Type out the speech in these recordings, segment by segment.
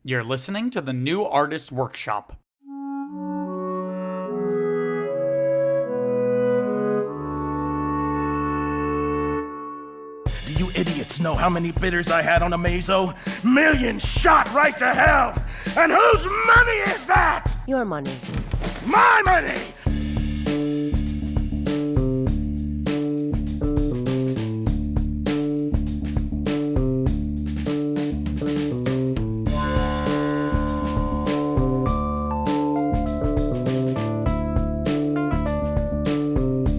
You're listening to the New Artist Workshop. Do you idiots know how many bidders I had on a Mazo? Millions shot right to hell! And whose money is that? Your money. My money!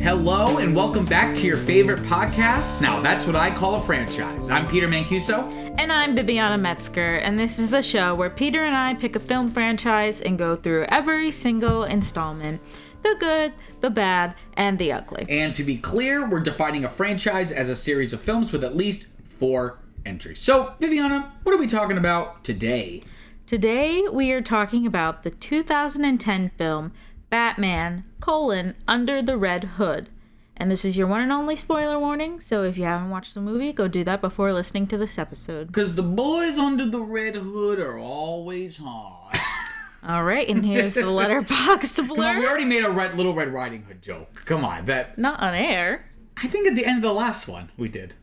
Hello and welcome back to your favorite podcast. Now that's what I call a franchise. I'm Peter Mancuso. And I'm Bibiana Metzger, and this is the show where Peter and I pick a film franchise and go through every single installment. The good, the bad, and the ugly. And to be clear, we're defining a franchise as a series of films with at least 4 entries. So, Bibiana, what are we talking about today? Today we are talking about the 2010 film Batman, Under the Red Hood. And this is your one and only spoiler warning, so if you haven't watched the movie, go do that before listening to this episode. Because the boys under the Red Hood are always hot. All right, and here's the letterboxd blur. Come on, we already made a Little Red Riding Hood joke. Come on, that... Not on air. I think at the end of the last one, we did.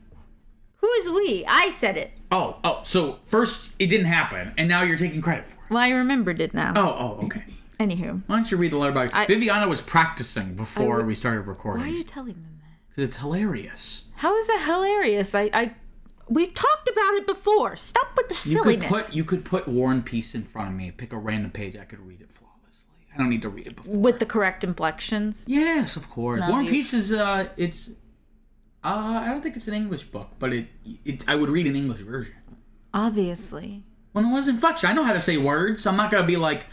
Who is we? I said it. Oh, so first it didn't happen, and now you're taking credit for it. Well, I remembered it now. Oh, okay. Anywho. Why don't you read the letterbox? Viviana was practicing before we started recording. Why are you telling them that? Because it's hilarious. How is that hilarious? We've talked about it before. Stop with the silliness. You could put War and Peace in front of me, pick a random page, I could read it flawlessly. I don't need to read it before. With the correct inflections? Yes, of course. War and Peace is, I don't think it's an English book, but I would read an English version. Obviously. When it was inflection, I know how to say words, so I'm not going to be like...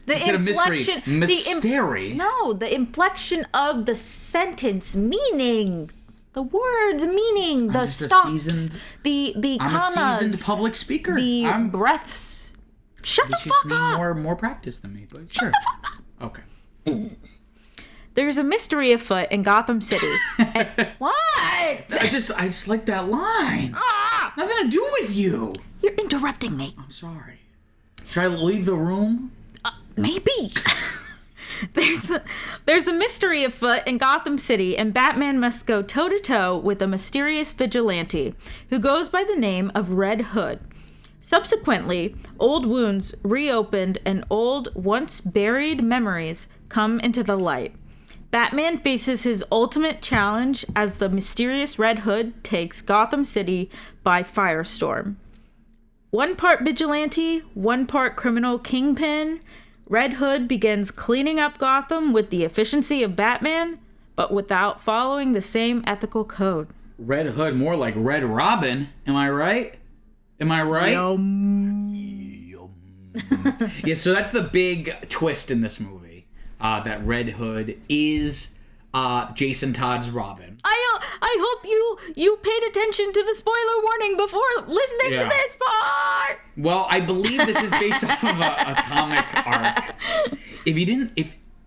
Instead of mystery, the inflection of the sentence, meaning, the words, meaning, the stops, the commas. I'm a seasoned public speaker. The breaths. Shut the fuck up. More practice than me, but sure. Shut the fuck up. Okay. There's a mystery afoot in Gotham City. What? I just like that line. Nothing to do with you. You're interrupting me. I'm sorry. Should I leave the room? Maybe. There's a mystery afoot in Gotham City, and Batman must go toe-to-toe with a mysterious vigilante who goes by the name of Red Hood. Subsequently, old wounds reopened and old, once-buried memories come into the light. Batman faces his ultimate challenge as the mysterious Red Hood takes Gotham City by firestorm. One part vigilante, one part criminal kingpin, Red Hood begins cleaning up Gotham with the efficiency of Batman, but without following the same ethical code. Red Hood, more like Red Robin. Am I right? Yum. Yeah, so that's the big twist in this movie. That Red Hood is Jason Todd's Robin. I hope you paid attention to the spoiler warning before listening to this part. Well, I believe this is based off of a comic arc.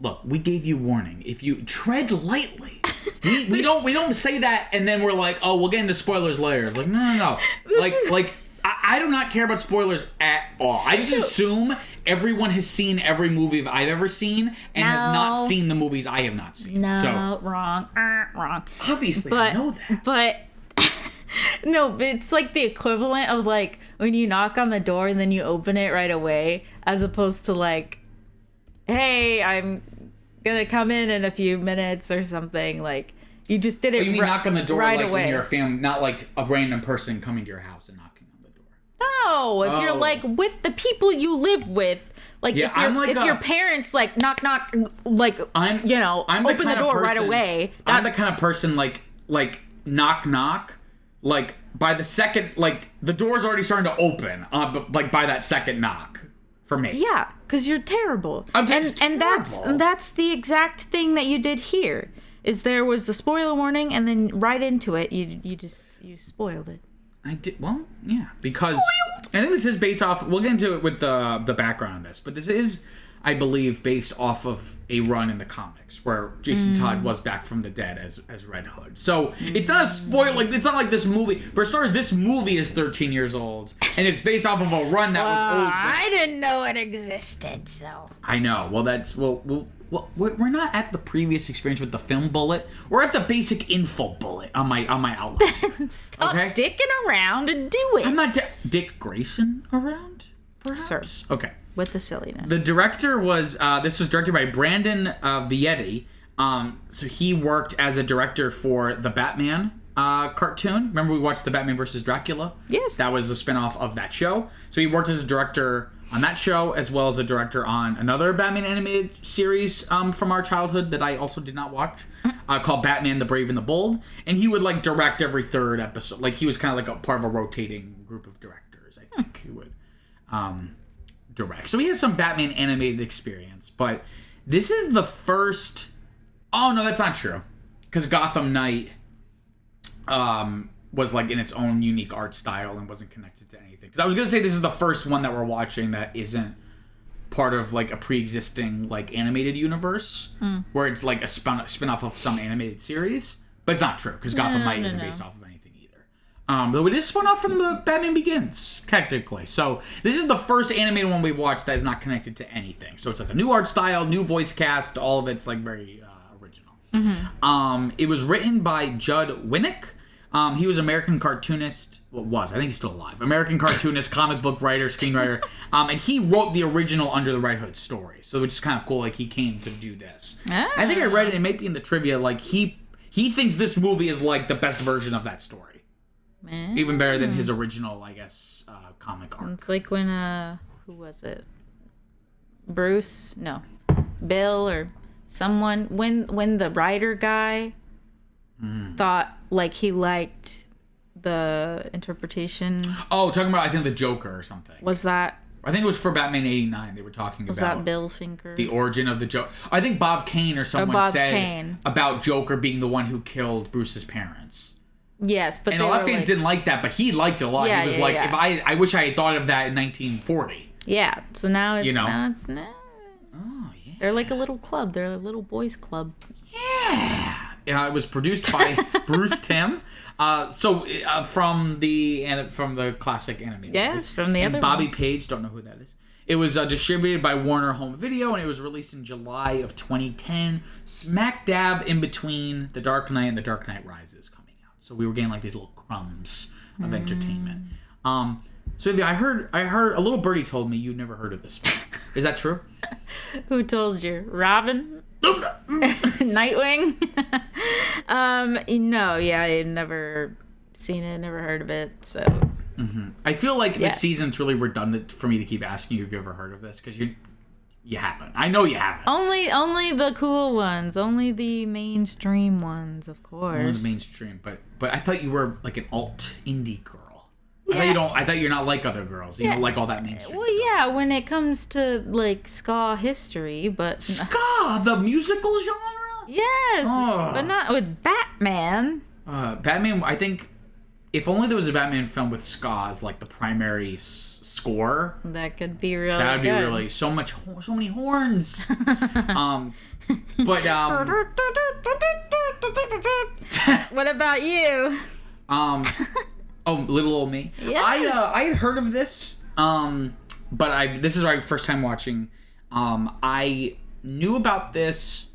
Look, we gave you warning. If you tread lightly, we don't say that and then we're like, oh, we'll get into spoilers later. It's like no. I do not care about spoilers at all. I just assume everyone has seen every movie I've ever seen and has not seen the movies I have not seen. No, wrong. Obviously, I know that. But no, but it's like the equivalent of like when you knock on the door and then you open it right away, as opposed to like, hey, I'm gonna come in a few minutes or something. Like you just did it. You mean knock on the door right like away. When you're a family, not like a random person coming to your house and knocking. No, if you're like with the people you live with, like if your parents like knock, like open the door right away. I'm the kind of person like knock, like by the second, like the door's already starting to open, like by that second knock for me. Yeah, because you're terrible. I'm just terrible. And that's the exact thing that you did here. Is there was the spoiler warning, and then right into it, you spoiled it. I did. Well, yeah, because I think this is based off. We'll get into it with the background on this, but this is, I believe, based off of a run in the comics where Jason Todd was back from the dead as Red Hood. So it's not a spoil. Like, it's not like this movie. For starters, this movie is 13 years old, and it's based off of a run that was old. I didn't know it existed, so. I know. Well, that's we're not at the previous experience with the film bullet. We're at the basic info bullet on my outline. Stop dicking around and do it. I'm not Dick Grayson around, perhaps? Sir. Okay. With the silliness. The director was, this was directed by Brandon Vietti. So he worked as a director for the Batman cartoon. Remember we watched the Batman vs. Dracula? Yes. That was the spinoff of that show. So he worked as a director on that show, as well as a director on another Batman animated series from our childhood that I also did not watch, called Batman the Brave and the Bold. And he would, like, direct every third episode. Like, he was kind of like a part of a rotating group of directors, I think, who would direct. So he has some Batman animated experience, but this is the first... Oh, no, that's not true. Because Gotham Knight was, like, in its own unique art style and wasn't connected to anything. Because I was going to say this is the first one that we're watching that isn't part of, like, a pre-existing, like, animated universe, where it's, like, a spin-off of some animated series. But it's not true, because Gotham Knight isn't based off of anything either. Though it is spun off from the Batman Begins, technically. So this is the first animated one we've watched that is not connected to anything. So it's, like, a new art style, new voice cast, all of it's, like, very original. It was written by Judd Winick. He was an American cartoonist. I think he's still alive. American cartoonist, comic book writer, screenwriter. And he wrote the original Under the Red Hood story. So it's kind of cool, like, he came to do this. I think I read it might be in the trivia, like, he thinks this movie is, like, the best version of that story. Even better than his original, I guess, comic arc. It's like when, who was it? Bruce? No. Bill or someone. When the writer guy thought, like, he liked the interpretation. Oh, talking about, I think, the Joker or something. Was that... I think it was for Batman 89. They were talking about... Was that Bill Finker? The origin of the Joker. I think Bob Kane or someone said about Joker being the one who killed Bruce's parents. Yes, but and a lot of fans didn't like that, but he liked it a lot. Yeah, he was like, if I wish I had thought of that in 1940. Yeah, so now it's... Oh, yeah. They're like a little club. They're a little boys club. Yeah. It was produced by Bruce Timm. From the classic animated. Yes, from the other Bobbie ones. Page, don't know who that is. It was distributed by Warner Home Video, and it was released in July of 2010, smack dab in between The Dark Knight and The Dark Knight Rises coming out. So we were getting, like, these little crumbs of entertainment. So I heard a little birdie told me you'd never heard of this film. Is that true? Who told you? Robin? Nightwing? No, yeah, I'd never seen it, never heard of it, so... I feel like this season's really redundant for me to keep asking you if you ever heard of this, because you haven't. I know you haven't. Only the cool ones, only the mainstream ones, of course. Only the mainstream, but I thought you were like an alt indie girl. Yeah. I thought you're not like other girls. You don't like all that mainstream stuff. Yeah, when it comes to, like, ska history, but... Ska? The musical genre? Yes, but not with Batman. Batman, I think, if only there was a Batman film with ska as, like, the primary score... That could be really That would be good. really... So many horns. What about you? Oh, little old me. Yes. I had heard of this, but this is my first time watching. I knew about this.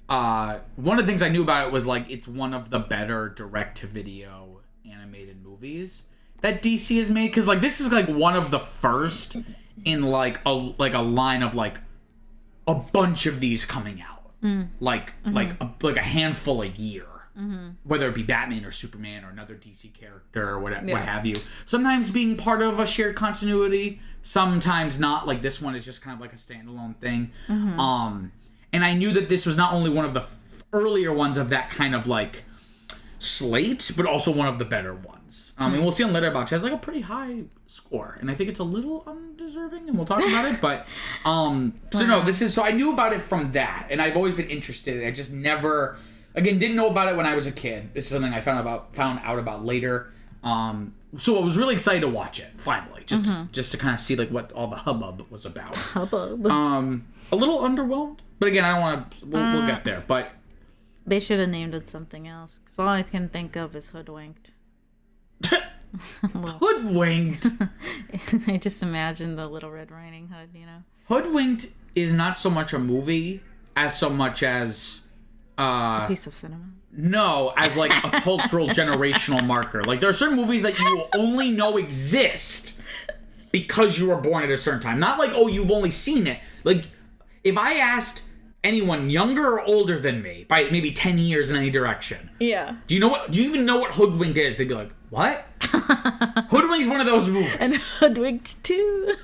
One of the things I knew about it was, like, it's one of the better direct-to-video animated movies that DC has made. Because, like, this is, like, one of the first in, like a line of, like, a bunch of these coming out. Like a handful a year. Whether it be Batman or Superman or another DC character or what have you. Sometimes being part of a shared continuity, sometimes not. Like, this one is just kind of like a standalone thing. And I knew that this was not only one of the earlier ones of that kind of, like, slate, but also one of the better ones. And we'll see on Letterboxd, it has, like, a pretty high score. And I think it's a little undeserving, and we'll talk about it. But, so I knew about it from that. And I've always been interested. I just never... Again, didn't know about it when I was a kid. This is something I found out about later. So I was really excited to watch it finally, just to kind of see like what all the hubbub was about. Hubbub. A little underwhelmed, but again, I don't want to. We'll get there. But they should have named it something else, because all I can think of is Hoodwinked. Hoodwinked. I just imagine the Little Red Riding Hood, Hoodwinked is not so much a movie as so much as a piece of cinema. No, as like a cultural generational marker. Like there are certain movies that you will only know exist because you were born at a certain time. Not like, oh, you've only seen it. Like if I asked anyone younger or older than me by maybe 10 years in any direction. Yeah. Do you even know what Hoodwinked is? They'd be like, what? Hoodwinked's one of those movies. And Hoodwinked too.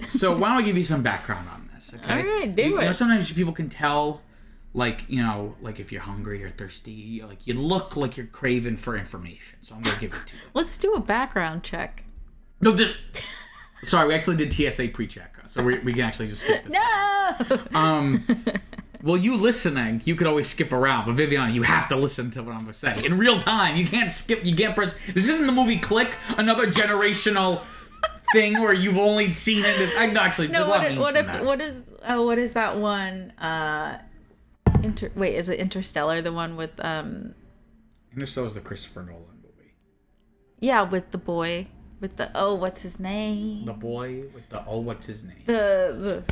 So why don't I give you some background on this, okay? All right, do it. Sometimes people can tell, like if you're hungry or thirsty, like you look like you're craving for information. So I'm gonna give it to you. Let's do a background check. No, sorry, we actually did TSA pre-check, so we can actually just skip this. No. Well, you listening, you could always skip around, but Viviana, you have to listen to what I'm gonna say in real time. You can't skip. You can't press. This isn't the movie Click, another generational thing where you've only seen it. Actually, no. there's a lot of memes from that. What is that one? Wait, is it Interstellar? The one with Interstellar is the Christopher Nolan movie. Yeah, with the boy. With the what's his name? The boy with the what's his name? The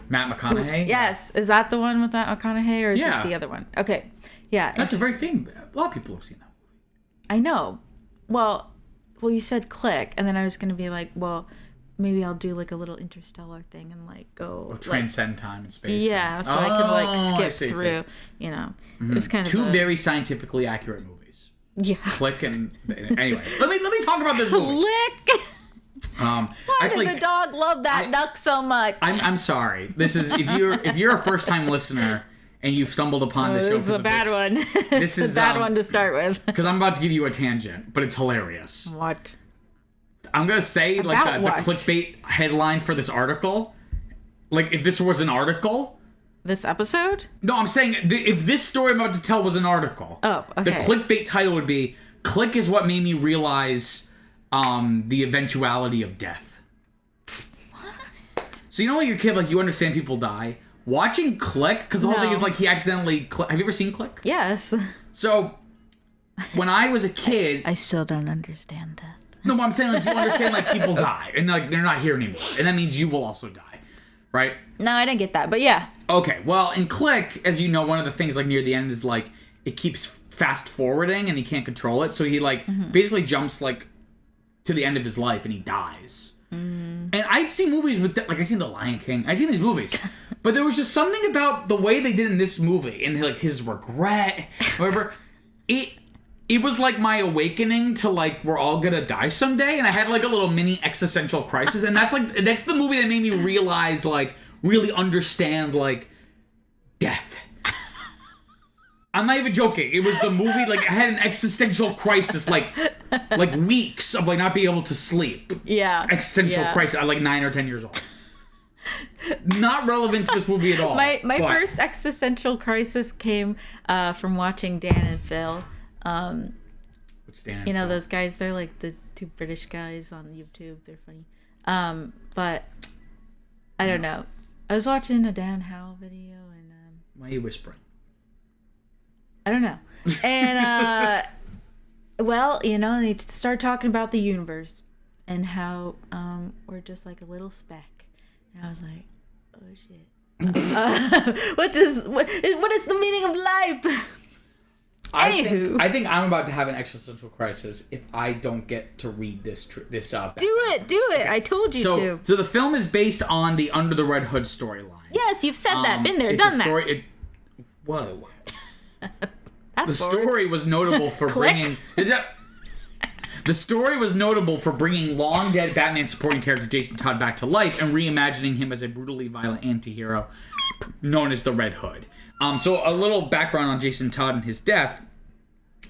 Matt McConaughey. Yes, is that the one with Matt McConaughey, or is it the other one? Okay, yeah. That's a very thing. A lot of people have seen that movie. I know. Well, you said Click, and then I was gonna be like, well, maybe I'll do like a little Interstellar thing and like go transcend time and space. Yeah, so I can like skip through. It was kind of two very scientifically accurate movies. Yeah. Click and anyway, let me talk about this movie. Click. Why actually, does the dog love that duck so much? I'm sorry. This is if you're a first time listener and you've stumbled upon this show. This is a bad one. This is a bad one to start with. Because I'm about to give you a tangent, but it's hilarious. What? I'm gonna say like the clickbait headline for this article. Like if this was an article. This episode? No, I'm saying if this story I'm about to tell was an article. Oh, okay. The clickbait title would be "Click is what made me realize the eventuality of death." What? So you know when you're a kid, like you understand people die. Watching Click, because the whole thing is like he accidentally. Have you ever seen Click? Yes. So when I was a kid, I still don't understand death. No, but I'm saying like you understand like people die and like they're not here anymore, and that means you will also die. Right? No, I didn't get that, but yeah. Okay, well, in Click, as you know, one of the things like near the end is like it keeps fast forwarding and he can't control it, so he like basically jumps like to the end of his life and he dies. And I'd seen movies with like I've seen The Lion King, I've seen these movies, but there was just something about the way they did in this movie and like his regret, whatever. It was like my awakening to like we're all gonna die someday, and I had like a little mini existential crisis, and that's the movie that made me realize like really understand like death. I'm not even joking. It was the movie like I had an existential crisis like weeks of like not being able to sleep. Yeah. Existential crisis at like 9 or 10 years old. Not relevant to this movie at all. My first existential crisis came from watching Dan and Phil. What's Dan and you know Phil? Those guys, they're like the two British guys on YouTube. They're funny. But I don't know. I was watching a Dan Howell video and why are you whispering? I don't know. And well, they start talking about the universe and how we're just like a little speck. And I was like, oh shit. What is the meaning of life? I think I'm about to have an existential crisis if I don't get to read this. Do it. Okay. I told you to. So the film is based on the Under the Red Hood storyline. Yes, you've said that. Been there, done that. Whoa. The story was notable for bringing. The story was notable for bringing long dead Batman supporting character Jason Todd back to life and reimagining him as a brutally violent anti-hero known as the Red Hood. So a little background on Jason Todd and his death.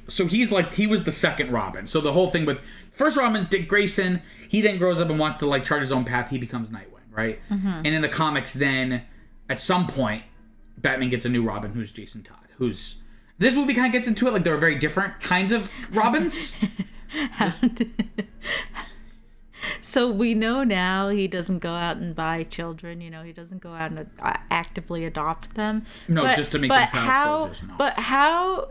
So he was the second Robin. So the whole thing with first Robin is Dick Grayson. He then grows up and wants to like chart his own path. He becomes Nightwing, right? And in the comics, then at some point, Batman gets a new Robin who's Jason Todd, who's This movie kind of gets into it, like there are very different kinds of Robins. So we know now he doesn't go out and buy children. You know, he doesn't go out and actively adopt them. No, just to make them child soldiers. No. But how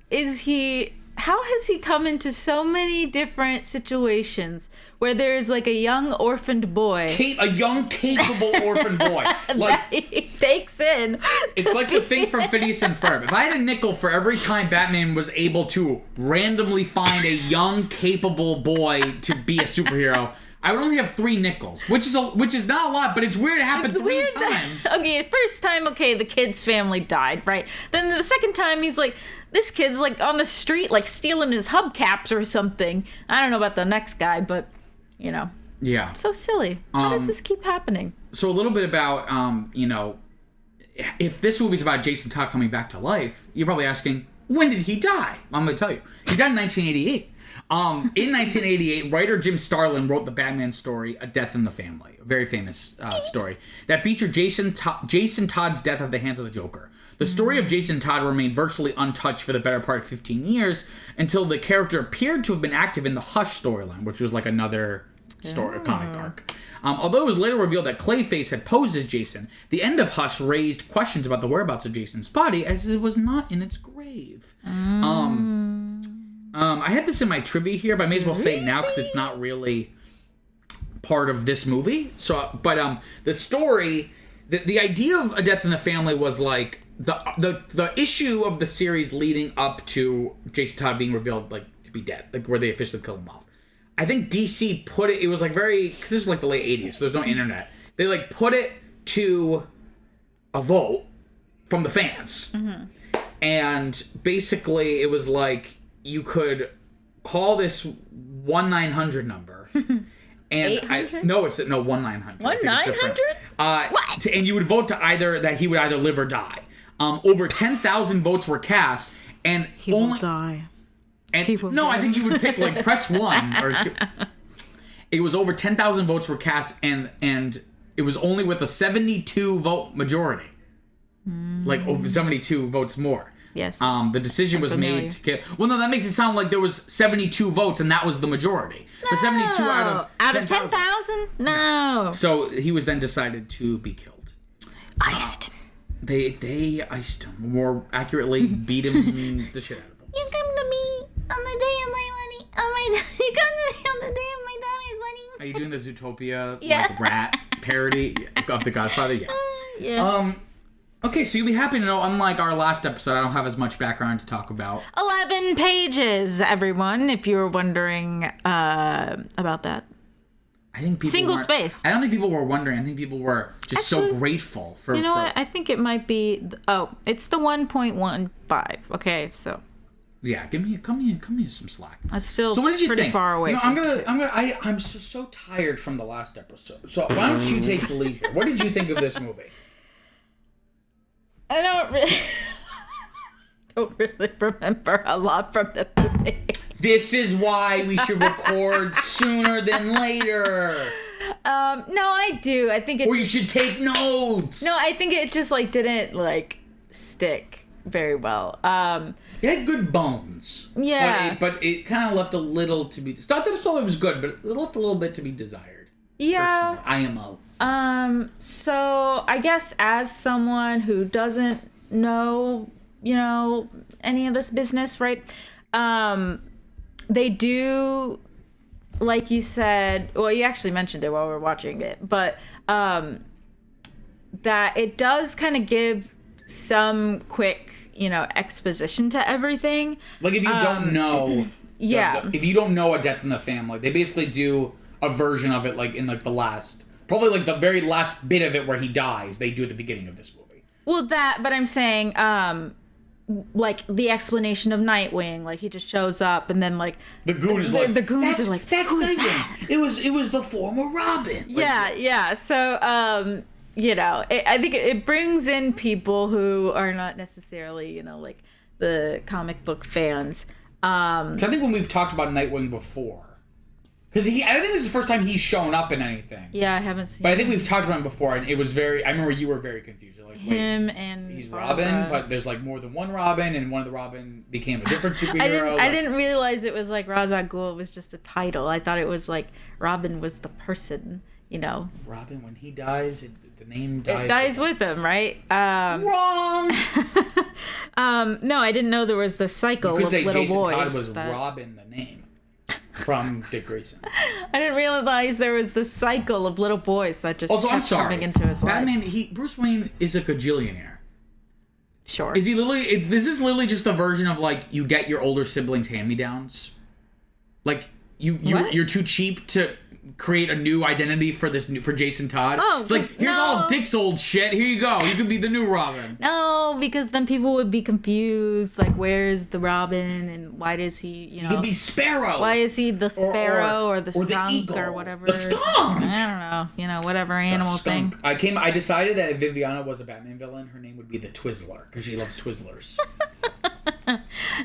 is he? How has he come into so many different situations where there's like a young orphaned boy, a young capable orphaned boy, like he takes in? It's like the thing from Phineas and Ferb. If I had a nickel for every time Batman was able to randomly find a young capable boy to be a superhero, I would only have 3 nickels, which is not a lot, but it's weird. It happened 3 times. Okay, first time, the kid's family died, right? Then the second time, he's like, this kid's like on the street, like stealing his hubcaps or something. I don't know about the next guy, but you know. Yeah. So silly. How does this keep happening? So a little bit about, if this movie's about Jason Todd coming back to life, you're probably asking, when did he die? I'm going to tell you. He died in 1988. In 1988, writer Jim Starlin wrote the Batman story, A Death in the Family, a very famous story, that featured Jason Todd's death at the hands of the Joker. The story of Jason Todd remained virtually untouched for the better part of 15 years until the character appeared to have been active in the Hush storyline, which was like another story, comic arc. Although it was later revealed that Clayface had posed as Jason, the end of Hush raised questions about the whereabouts of Jason's body, as it was not in its grave. I had this in my trivia here, but I may as well say it now because it's not really part of this movie. So, but the story, the idea of A Death in the Family was like the issue of the series leading up to Jason Todd being revealed like to be dead, like where they officially killed him off. I think DC put it was like very, because this is like the late 80s, so there's no internet. They like put it to a vote from the fans. Mm-hmm. And basically it was like, you could call this 1-900 number. And 1-900? 1-900. 1-900? What? And you would vote to either that he would either live or die. Over 10,000 votes were cast, and he will die. And I think you would pick like press 1 or 2. It was over 10,000 votes were cast, and it was only with a 72 vote majority, like over 72 votes more. Yes. The decision was made to kill. Well, no, that makes it sound like there was 72 votes and that was the majority. No. The 72 out of 10,000? No. So he was then decided to be killed. Iced him. They iced him. More accurately, beat him the shit out of him. You come to me on the day of my wedding. You come to me on the day of my daughter's wedding. Are you doing the Zootopia like rat parody of The Godfather? Yeah. Yeah. Okay, so you'll be happy to know, unlike our last episode, I don't have as much background to talk about. 11 pages, everyone, if you were wondering about that. I think people Single space. I don't think people were wondering. I think people were just so grateful for... You know what? I think it might be... it's the 1.15. Okay, so... Yeah, come me some slack. That's still so what did you pretty think? far away. I'm so tired from the last episode. So why don't you take the lead here? What did you think of this movie? I don't really remember a lot from the movie. This is why we should record sooner than later. No, I do. I think it. Or you should take notes. No, I think it just didn't stick very well. It had good bones. Yeah. But it kind of left a little to be... It's not that the story was good, but it left a little bit to be desired. Yeah. Personally. IMO. So I guess as someone who doesn't know, any of this business, right? They do, like you said, well, you actually mentioned it while we were watching it, but, that it does kind of give some quick, exposition to everything. Like if you don't know, yeah. If you don't know A Death in the Family, they basically do a version of it in the last... Probably the very last bit of it where he dies, they do at the beginning of this movie. Well, but I'm saying, the explanation of Nightwing, he just shows up and then the goon is the goons are like, that's who is Nightwing. that? It was the former Robin. Yeah. So, I think it brings in people who are not necessarily, the comic book fans. I think when we've talked about Nightwing before, Because I think this is the first time he's shown up in anything. Yeah, I haven't seen But I think we've talked about him before, and it was I remember you were very confused. You're like, him and he's Robin, but there's like more than one Robin, and one of the Robin became a different superhero. I didn't realize it was like Ra's al Ghul was just a title. I thought it was like Robin was the person, you know. Robin, when he dies, the name dies. It dies with him, right? Wrong! No, I didn't know there was the cycle You could of say little Jason boys. Todd was Robin, the name. From Dick Grayson. I didn't realize there was this cycle of little boys that just Also, I'm kept sorry. coming into his life. Batman, Bruce Wayne is a gajillionaire. Sure. Is he literally? Is this literally just a version of like you get your older siblings' hand-me-downs? Like you're too cheap to create a new identity for Jason Todd. Oh, it's like here's all Dick's old shit. Here you go. You can be the new Robin. No, because then people would be confused. Like, where's the Robin, and why does he? You know, He could be Sparrow. why is he the sparrow or the skunk the eagle, or whatever? The skunk. I don't know. You know, whatever animal thing. I decided that if Viviana was a Batman villain, her name would be the Twizzler because she loves Twizzlers.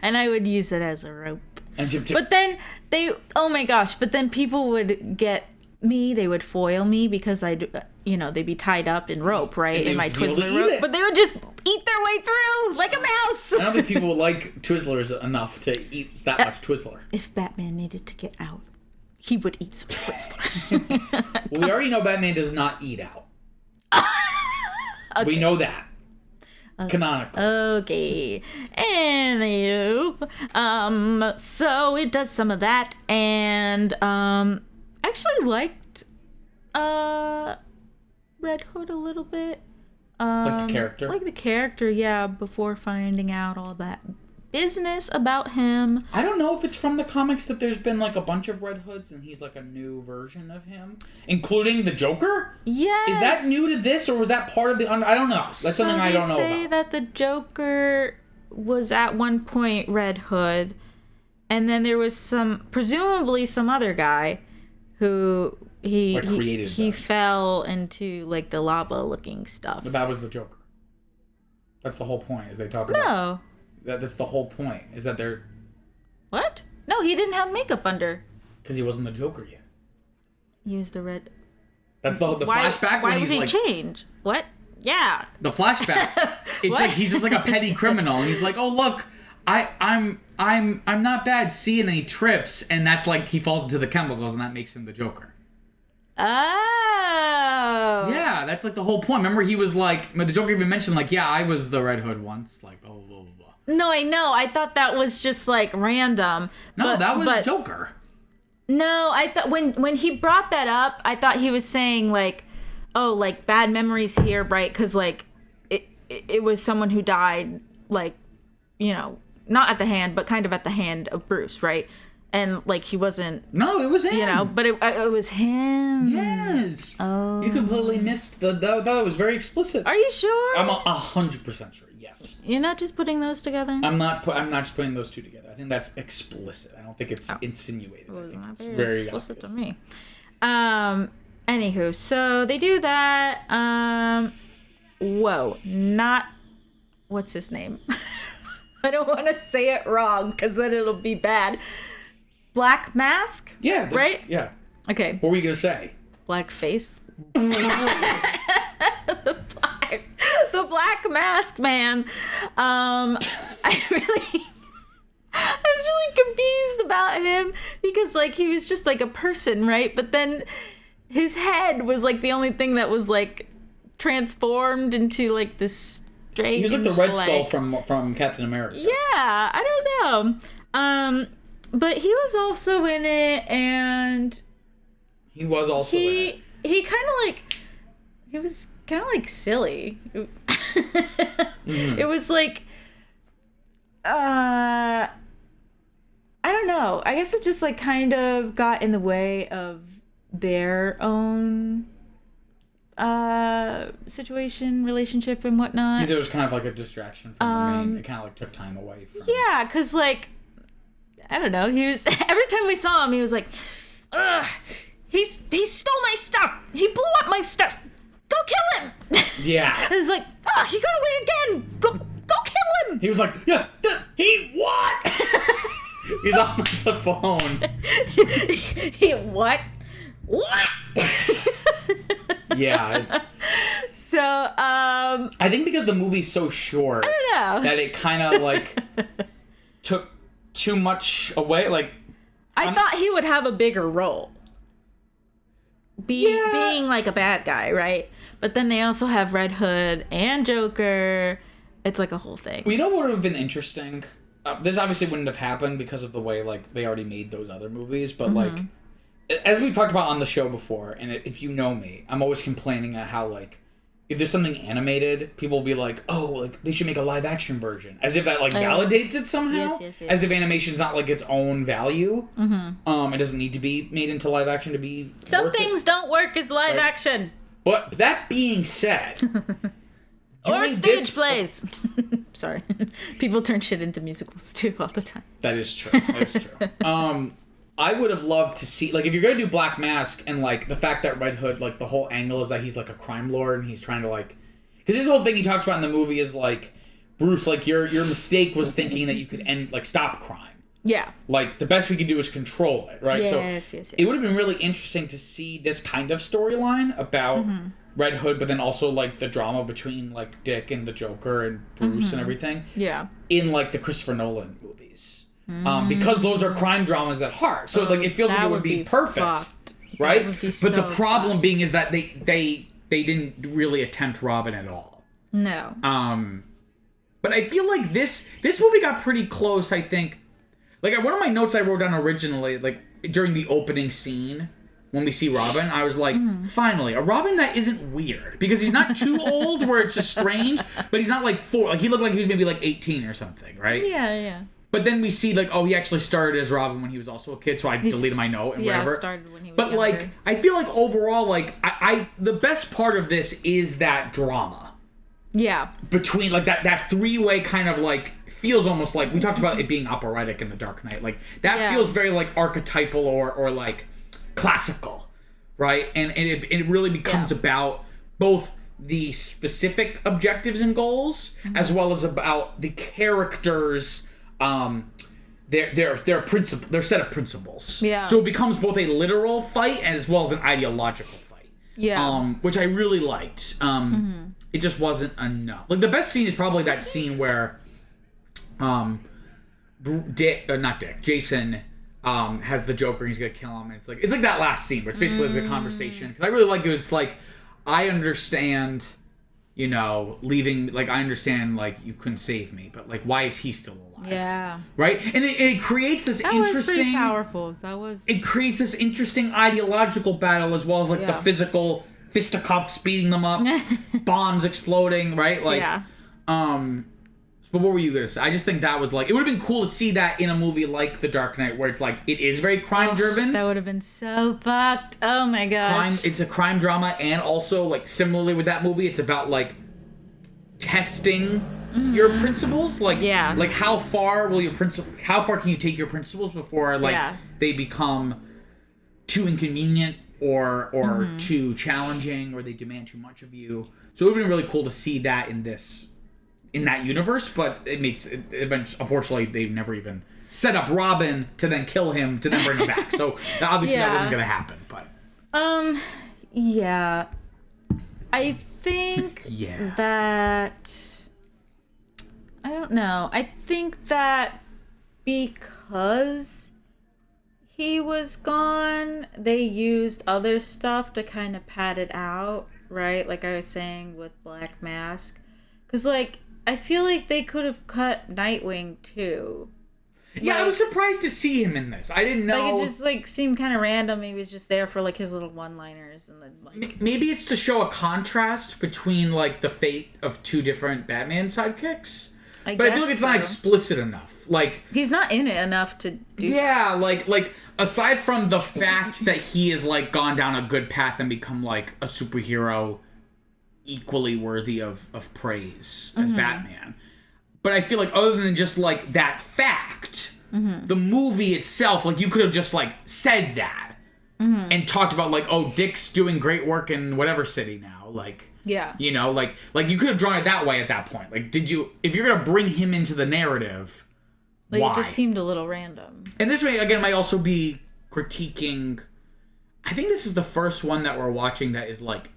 And I would use it as a rope. And But then but then people would get me, they would foil me because they'd be tied up in rope, right? In my Twizzler rope. But they would just eat their way through like a mouse. I don't think people like Twizzlers enough to eat that much Twizzler. If Batman needed to get out, he would eat some Twizzler. Well, we already know Batman does not eat out. Okay. We know that. Canonically. Okay. Anywho, so it does some of that, and actually liked Red Hood a little bit. Like the character? Like the character, yeah, before finding out all that business about him. I don't know if it's from the comics that there's been like a bunch of Red Hoods and he's like a new version of him, including the Joker? Yes. Is that new to this, or was that part of the... I don't know. That's something I don't know about. They say that the Joker was at one point Red Hood, and then there was presumably some other guy who he fell into like the lava looking stuff. But that was the Joker. That's the whole point, is they talk about... No. That's the whole point, is that they're... What? No, he didn't have makeup under. Because he wasn't the Joker yet. He was the red... That's the flashback when he's like... Why would he change? What? Yeah. The flashback. It's like he's just like a petty criminal, and he's like, "Oh look, I'm not bad. See," and then he trips, and that's like he falls into the chemicals, and that makes him the Joker. Oh. Yeah, that's like the whole point. Remember, he was like, the Joker even mentioned like, "Yeah, I was the Red Hood once." Like, blah blah blah blah. No, I know. I thought that was just like random. No, that was Joker. No, I thought when he brought that up, I thought he was saying like, oh, like bad memories here, right? Because like it was someone who died, like, you know, not at the hand, but kind of at the hand of Bruce, right? And like he wasn't. No, it was him. You know, but it was him. Yes. Oh. You completely missed that was very explicit. Are you sure? I'm 100% sure. Yes. You're not just putting those together? I'm not just putting those two together. I think that's explicit. I don't think it's insinuated. I think it's very explicit obvious. to me. Anywho, so they do that. Not what's his name? I don't want to say it wrong because then it'll be bad. Black Mask? Yeah. Right? Yeah. Okay. What were you gonna say? Black Face. The Black Mask Man. I was really confused about him because like he was just like a person, right? But then his head was like the only thing that was like transformed into like this strange. He was like the Red Skull from Captain America. Yeah, I don't know. But he was also in it, and he was also in it. He kind of like he was kind of like silly. It was like I don't know. I guess it just like kind of got in the way of their own situation, relationship, and whatnot. There was kind of like a distraction from the main. It kind of like took time away from. Yeah, because like I don't know. He was every time we saw him, he was like, "Ugh, he stole my stuff. He blew up my stuff. Go kill him." Yeah. And it's like, "Oh, he got away again. Go kill him." He was like, "Yeah, he what?" He's on the phone. What? Yeah, it's... So, I think because the movie's so short, I don't know. that it kind of, like, took too much away. Like, I thought he would have a bigger role. Being, like, a bad guy, right? But then they also have Red Hood and Joker. It's, like, a whole thing. Well, you know what would have been interesting? This obviously wouldn't have happened because of the way, like, they already made those other movies. But, like, as we've talked about on the show before, and if you know me, I'm always complaining at how, like, if there's something animated, people will be like, oh, like, they should make a live-action version. As if that, like, validates it somehow. Yes. As if animation's not, like, its own value. It doesn't need to be made into live action to be Some things don't work as live action. But that being said... or stage plays. Sorry. People turn shit into musicals, too, all the time. That is true. I would have loved to see, like, if you're going to do Black Mask and, like, the fact that Red Hood, like, the whole angle is that he's, like, a crime lord and he's trying to, like... Because his whole thing he talks about in the movie is, like, Bruce, like, your mistake was thinking that you could stop crime. Yeah. Like, the best we can do is control it, right? Yes. It would have been really interesting to see this kind of storyline about Red Hood, but then also, like, the drama between, like, Dick and the Joker and Bruce and everything. Yeah. In, like, the Christopher Nolan movies. Because those are crime dramas at heart. So, like, it feels like it would be perfect. Right? But the problem being is that they didn't really attempt Robin at all. No. But I feel like this movie got pretty close, I think. Like, one of my notes I wrote down originally, like, during the opening scene, when we see Robin, I was like, finally, a Robin that isn't weird. Because he's not too old where it's just strange, but he's not, like, 4. Like, he looked like he was maybe, like, 18 or something, right? Yeah. But then we see, like, oh, he actually started as Robin when he was also a kid, so I deleted my note and whatever. Started when he was But, younger. like, I feel like overall, like, I the best part of this is that drama. Yeah. Between, like, that three-way kind of, like, feels almost like, we talked about it being operatic in The Dark Knight. Like, that feels very, like, archetypal or like, classical, right? And it really becomes about both the specific objectives and goals, as well as about the characters' their set of principles. Yeah. So it becomes both a literal fight and as well as an ideological fight. Yeah. Which I really liked. It just wasn't enough. Like, the best scene is probably that scene where Jason has the Joker and he's gonna kill him, and it's like that last scene where it's basically the conversation. Because I really like it. It's like, I understand, you know, leaving, like, I understand, like, you couldn't save me, but, like, why is he still alive? Yeah. Right? And it creates this That interesting... was pretty powerful. It creates this interesting ideological battle as well as, like, the physical fisticuffs beating them up, bombs exploding, right? Like, but what were you going to say? I just think that was, like, it would have been cool to see that in a movie like The Dark Knight, where it's, like, it is very crime-driven. That would have been so fucked. Oh, my gosh. It's a crime drama, and also, like, similarly with that movie, it's about, like, testing your principles. Like, like, how far can you take your principles before, like, they become too inconvenient or too challenging, or they demand too much of you. So it would have been really cool to see that in that universe, but unfortunately they never even set up Robin to then kill him to then bring him back. So obviously that wasn't gonna happen. But I think that, I don't know. I think that because he was gone, they used other stuff to kind of pad it out, right? Like I was saying with Black Mask, because, like, I feel like they could have cut Nightwing too. Yeah, I was surprised to see him in this. I didn't know. Like, it just, like, seemed kind of random. He was just there for, like, his little one-liners, and then, like... Maybe it's to show a contrast between, like, the fate of two different Batman sidekicks. But I feel like it's not explicit enough. Like, he's not in it enough to do that. Like, aside from the fact that he has, like, gone down a good path and become, like, a superhero equally worthy of praise as Batman. But I feel like other than just, like, that fact, the movie itself, like, you could have just, like, said that and talked about, like, oh, Dick's doing great work in whatever city now. Like, you know, like you could have drawn it that way at that point. Like, if you're going to bring him into the narrative, Like, why. it just seemed a little random. And this might also be critiquing. I think this is the first one that we're watching that is like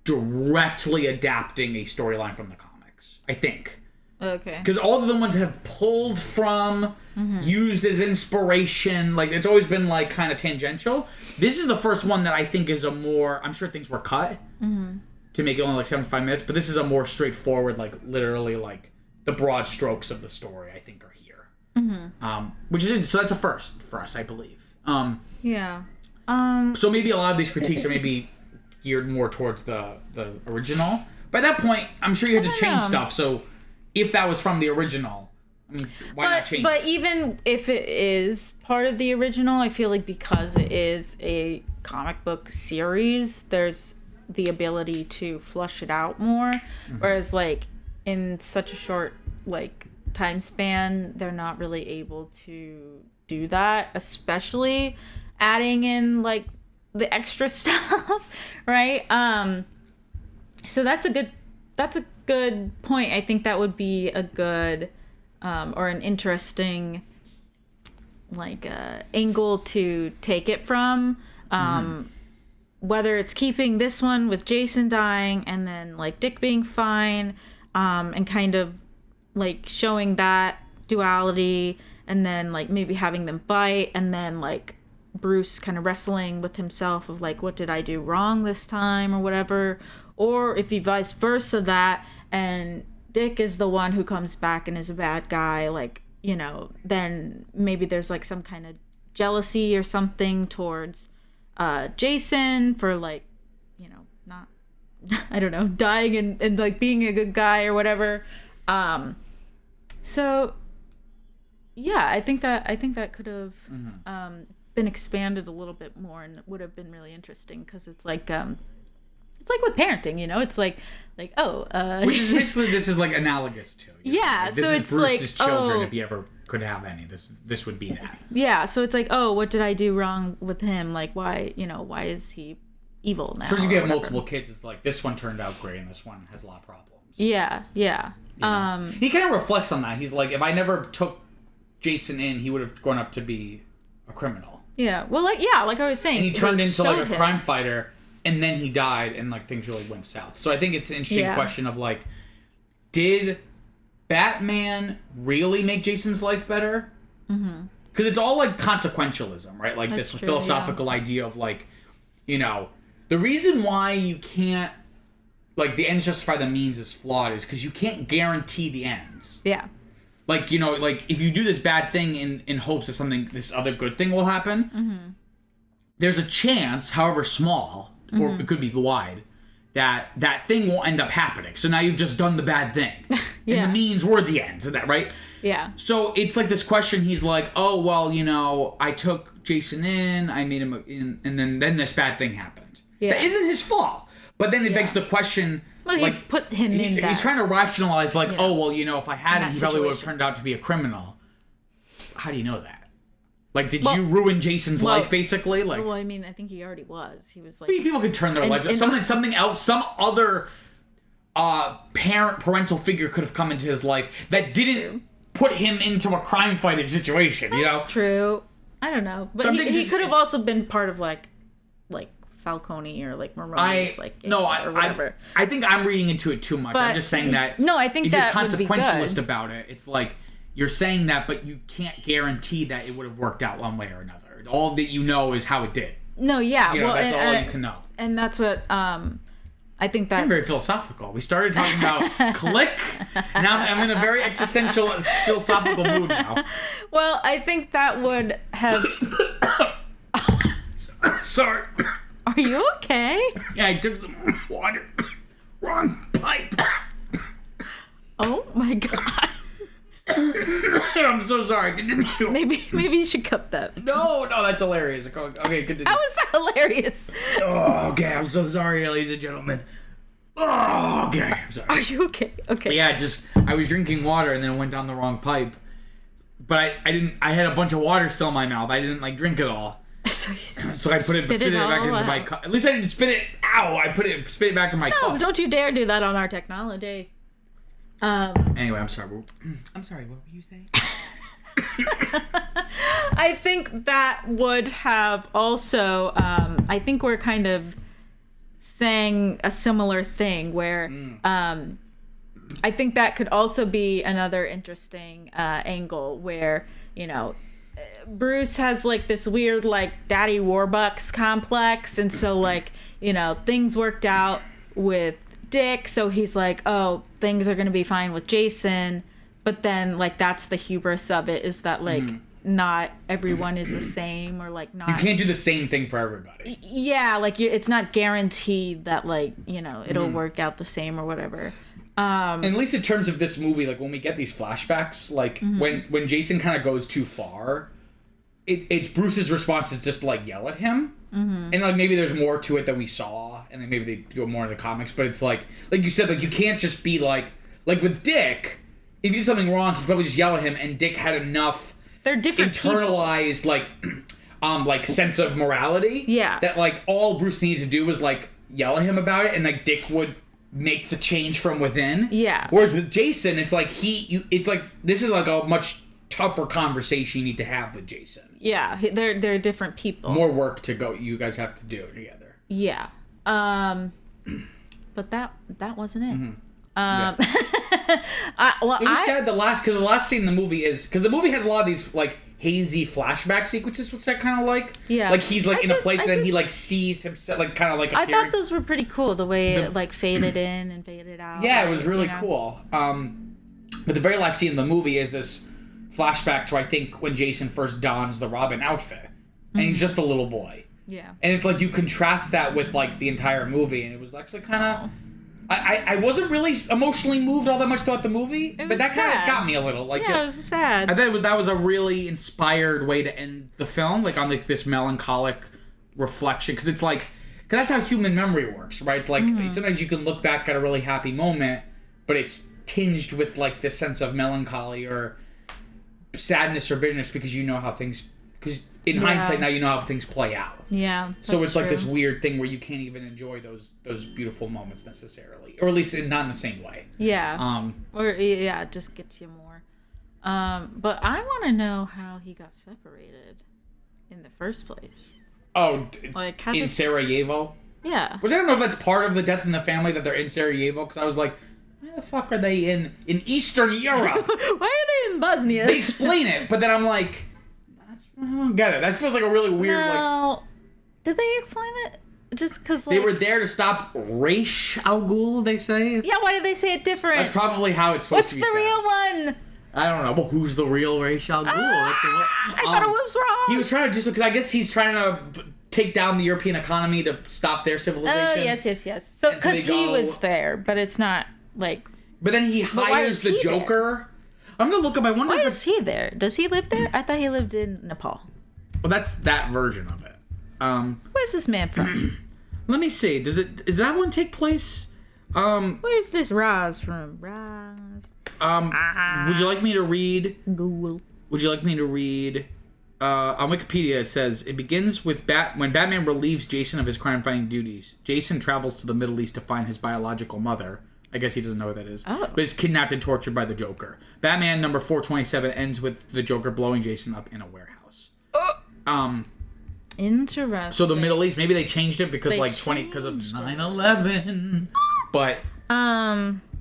directly adapting a storyline from the comics. I think. Okay. Because all of the ones have pulled from, used as inspiration. Like, it's always been, like, kind of tangential. This is the first one that I think is a more... I'm sure things were cut to make it only, like, 75 minutes. But this is a more straightforward, like, literally, like, the broad strokes of the story, I think, are here. Which is... So that's a first for us, I believe. Yeah. So maybe a lot of these critiques are maybe geared more towards the original. By that point, I'm sure you had to change stuff, so... If that was from the original, I mean, why not change But it? even if it is part of the original, I feel like because it is a comic book series, there's the ability to flush it out more. Whereas, like, in such a short, like, time span, they're not really able to do that, especially adding in, like, the extra stuff, right? So that's a good point. I think that would be a good or an interesting like angle to take it from. Whether it's keeping this one with Jason dying and then like Dick being fine, and kind of like showing that duality, and then like maybe having them fight, and then like Bruce kind of wrestling with himself of like, what did I do wrong this time or whatever. Or if he vice versa that, and Dick is the one who comes back and is a bad guy, like, you know, then maybe there's like some kind of jealousy or something towards Jason for like, you know, not, I don't know, dying and like being a good guy or whatever. So yeah, I think that could have been expanded a little bit more and would have been really interesting, because it's like with parenting, you know, it's like Which is basically, this is like analogous to. Yeah, this so is it's Bruce's like, children, oh, if he ever could have any. This would be that. Yeah, so it's like, oh, what did I do wrong with him? Like, why is he evil now? Especially if you have multiple kids, it's like this one turned out great and this one has a lot of problems. Yeah. You know? He kind of reflects on that. He's like, if I never took Jason in, he would have grown up to be a criminal. Yeah. Well, like I was saying, And he turned into like a him. crime fighter. And then he died, and like things really went south. So I think it's an interesting question of like, did Batman really make Jason's life better? Because it's all like consequentialism, right? Like That's this true, philosophical idea of like, you know, the reason why you can't, like, the ends justify the means is flawed is because you can't guarantee the ends. Yeah. Like, you know, like if you do this bad thing in hopes that this other good thing will happen, there's a chance, however small, or it could be wide, that thing will end up happening. So now you've just done the bad thing. And the means were the ends of that, right? Yeah. So it's like this question, he's like, oh, well, you know, I took Jason in, I made him in, and then this bad thing happened. Yeah. That isn't his fault. But then it begs the question, well, like, he put him in that. He's trying to rationalize, like, oh, well, you know, if I hadn't, he probably would have situation. turned out to be a criminal. How do you know that? Like, did you ruin Jason's life, basically? Like, well, I mean, I think he already was. He was like... people could turn their lives... Something else, some other parental figure could have come into his life that didn't put him into a crime-fighting situation, you know? That's true. I don't know. But he could have also been part of, like Falcone or, like, Marone's, or whatever. I think I'm reading into it too much. But, I'm just saying that... No, I think that if you're would be consequentialist good. about it, it's like... You're saying that, but you can't guarantee that it would have worked out one way or another. All that you know is how it did. No, yeah. You know, that's all you can know. And that's what I think that... I'm very philosophical. We started talking about Click. Now I'm in a very existential, philosophical mood now. Well, I think that would have... Sorry. Are you okay? Yeah, I took some water. Wrong pipe. Oh my god. I'm so sorry. Continue. Maybe you should cut that. No, that's hilarious. Okay, continue. How is that hilarious? Oh, okay. I'm so sorry, ladies and gentlemen. Oh, okay. I'm sorry. Are you okay? Okay. But yeah, I was drinking water and then it went down the wrong pipe. But I had a bunch of water still in my mouth. I didn't drink it all. So I spit it back into my cup. At least I didn't spit it. Ow! I spit it back in my cup. No, don't you dare do that on our technology. Anyway, I'm sorry. What were you saying? I think that would have also, I think we're kind of saying a similar thing where I think that could also be another interesting angle where, you know, Bruce has like this weird like Daddy Warbucks complex, and so like, you know, things worked out with Dick, so he's like, oh, things are gonna be fine with Jason, but then like that's the hubris of it, is that like not everyone is the same, or like not, you can't do the same thing for everybody. Yeah, like it's not guaranteed that like, you know, it'll work out the same or whatever. And at least in terms of this movie, like when we get these flashbacks, like when Jason kind of goes too far, it's Bruce's response is just to like yell at him, and like maybe there's more to it that we saw, and then maybe they go more into the comics. But it's like you said, like you can't just be like with Dick. If you did something wrong, you probably just yell at him, and Dick had enough. They're different internalized people. like sense of morality. Yeah. That like all Bruce needed to do was like yell at him about it, and like Dick would make the change from within. Yeah. Whereas with Jason, it's like it's like this is like a much tougher conversation you need to have with Jason. Yeah, they're different people. More work you guys have to do together. Yeah. But that wasn't it. Yeah. Sad the last scene in the movie is because the movie has a lot of these like hazy flashback sequences, which I kind of like. Yeah. Like he's like in a place, and then he like sees himself like kind of like. I thought those were pretty cool. The way it like faded in and faded out. Yeah, it was really cool. But the very last scene in the movie is this flashback to I think when Jason first dons the Robin outfit, and he's just a little boy. Yeah. And it's like you contrast that with like the entire movie, and it was actually kind of. I wasn't really emotionally moved all that much throughout the movie, but that kind of got me a little. Like, yeah, it was sad. I thought that was a really inspired way to end the film, like on like this melancholic reflection, because it's like, because that's how human memory works, right? It's like sometimes you can look back at a really happy moment, but it's tinged with like this sense of melancholy or sadness or bitterness because you know how things. Because in hindsight now you know how things play out. Yeah. So it's like this weird thing where you can't even enjoy those beautiful moments necessarily, or at least not in the same way. Yeah. It just gets you more. But I want to know how he got separated in the first place. Oh, like in Sarajevo. Yeah. Which I don't know if that's part of the Death in the Family that they're in Sarajevo, because I was like, why the fuck are they in Eastern Europe? Why are they in Bosnia? They explain it, but then I'm like. I don't get it. That feels like a really weird, Did they explain it? Just because, like... They were there to stop Raish Al Ghul, they say? Yeah, why did they say it different? That's probably how it's supposed to be said. What's the real one? I don't know. Well, who's the real Raish Al Ghul? I thought it was wrong. He was trying to do so, because I guess he's trying to take down the European economy to stop their civilization. Oh, yes. So, because he was there, but it's not, like... But then he hires the Joker... There? I'm gonna look up. I wonder. Why is he there? Does he live there? I thought he lived in Nepal. Well, that's that version of it. Where's this man from? Let me see. Does that one take place? Where's this Roz from? Roz. Would you like me to read? Google. Would you like me to read? On Wikipedia, it says it begins with when Batman relieves Jason of his crime-fighting duties. Jason travels to the Middle East to find his biological mother. I guess he doesn't know what that is. Oh. But is kidnapped and tortured by the Joker. Batman number 427 ends with the Joker blowing Jason up in a warehouse. Interesting. So the Middle East, maybe they changed it because because of 9/11. But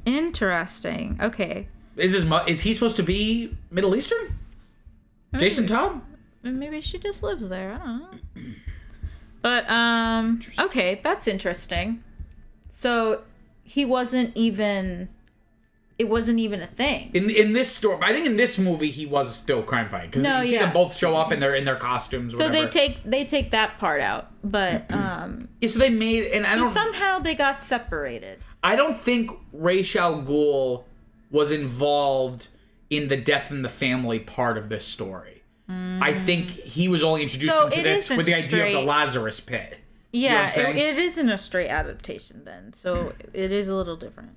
interesting. Okay. Is he supposed to be Middle Eastern? Maybe. Jason Todd? Maybe she just lives there. I don't know. But okay, that's interesting. So it wasn't even a thing. In this story, I think in this movie he was still crime fighting because you see them both show up and they're in their costumes. Or so whatever. they take that part out, but so they made somehow they got separated. I don't think Ra's al Ghul was involved in the Death in the Family part of this story. I think he was only introduced into this with the idea of the Lazarus Pit. Yeah, you know it isn't a straight adaptation then, so it is a little different.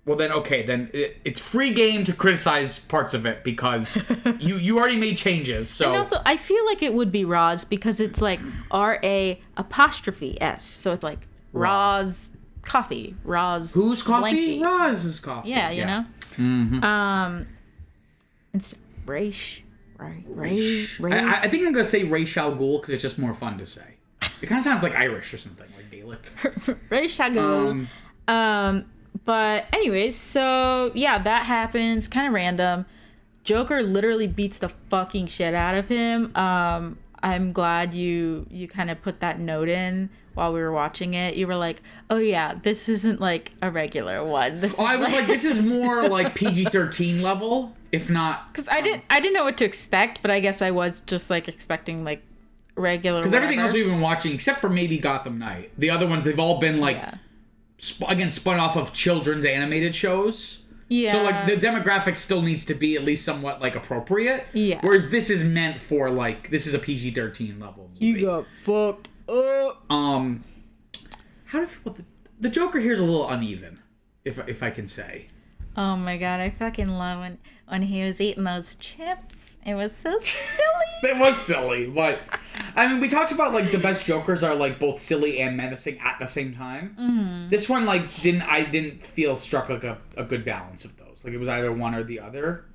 Well then, okay, then it's free game to criticize parts of it because you already made changes. So and also, I feel like it would be Roz because it's like R-A''S, so it's like Roz coffee, Roz. Who's coffee? Roz's coffee. Yeah, you know. Mm-hmm. It's Raish. I think I'm gonna say Ra's al Ghul because it's just more fun to say. It kind of sounds like Irish or something, like Gaelic. Ra's al Ghul. But anyways, so yeah, that happens. Kind of random. Joker literally beats the fucking shit out of him. I'm glad you kind of put that note in while we were watching it. You were like, oh yeah, this isn't like a regular one. I was like, this is more like PG-13 level, if not. Because I didn't know what to expect, but I guess I was just like expecting like regular. Because everything else we've been watching, except for maybe Gotham Knight, the other ones, they've all been like, spun off of children's animated shows. Yeah. So, like, the demographic still needs to be at least somewhat, like, appropriate. Yeah. Whereas this is meant for, like, this is a PG-13 level movie. You got fucked up. How do you feel about the Joker here is a little uneven, if I can say. Oh, my God. I fucking love when he was eating those chips. It was so silly. It was silly, but... I mean, we talked about, like, the best Jokers are, like, both silly and menacing at the same time. Mm-hmm. This one, like, I didn't feel struck, like, a good balance of those. Like, it was either one or the other.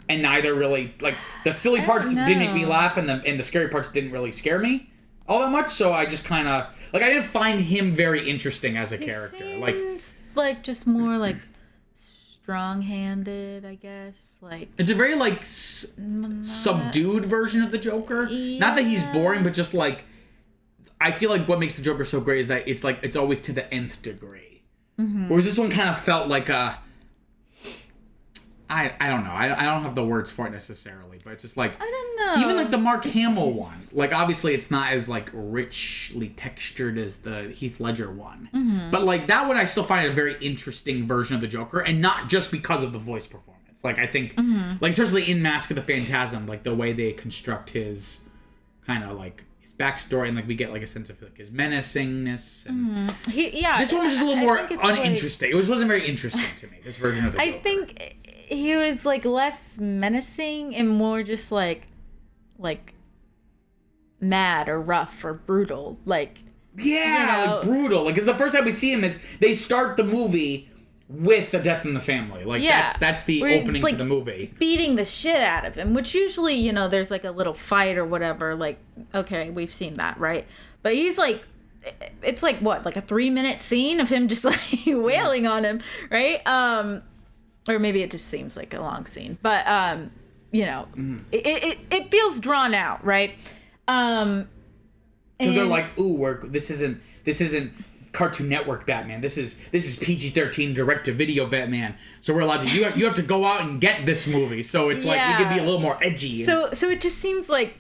And neither really, like, the silly parts didn't make me laugh, and the scary parts didn't really scare me all that much, so I just kind of... Like, I didn't find him very interesting as a character. Seems like, just more, like... strong-handed, I guess. Like it's a very like subdued version of the Joker. Yeah. Not that he's boring, but just like I feel like what makes the Joker so great is that it's like it's always to the nth degree. Mm-hmm. Whereas this one kind of felt like a I don't know. I don't have the words for it necessarily, but it's just like I don't know. Even like the Mark Hamill one, like obviously it's not as like richly textured as the Heath Ledger one, but like that one I still find a very interesting version of the Joker, and not just because of the voice performance. Like I think, like especially in Mask of the Phantasm, like the way they construct his kind of like his backstory, and like we get like a sense of like his menacingness. And this one was just a little more uninteresting. Like, it wasn't very interesting to me. This version of the Joker. I think he was like less menacing and more just like mad or rough or brutal. Like like brutal. Like, because the first time we see him is they start the movie with the death in the family. Like that's the opening to the movie. Beating the shit out of him, which usually, there's like a little fight or whatever. Like, okay, we've seen that, right? But he's like, it's like what, like a 3-minute scene of him just like wailing on him, right? Or maybe it just seems like a long scene, but it feels drawn out, right? And they're like, ooh, this isn't Cartoon Network Batman. This is PG-13 direct-to-video Batman. So we're allowed to you have to go out and get this movie. So it's like we could be a little more edgy. So it just seems like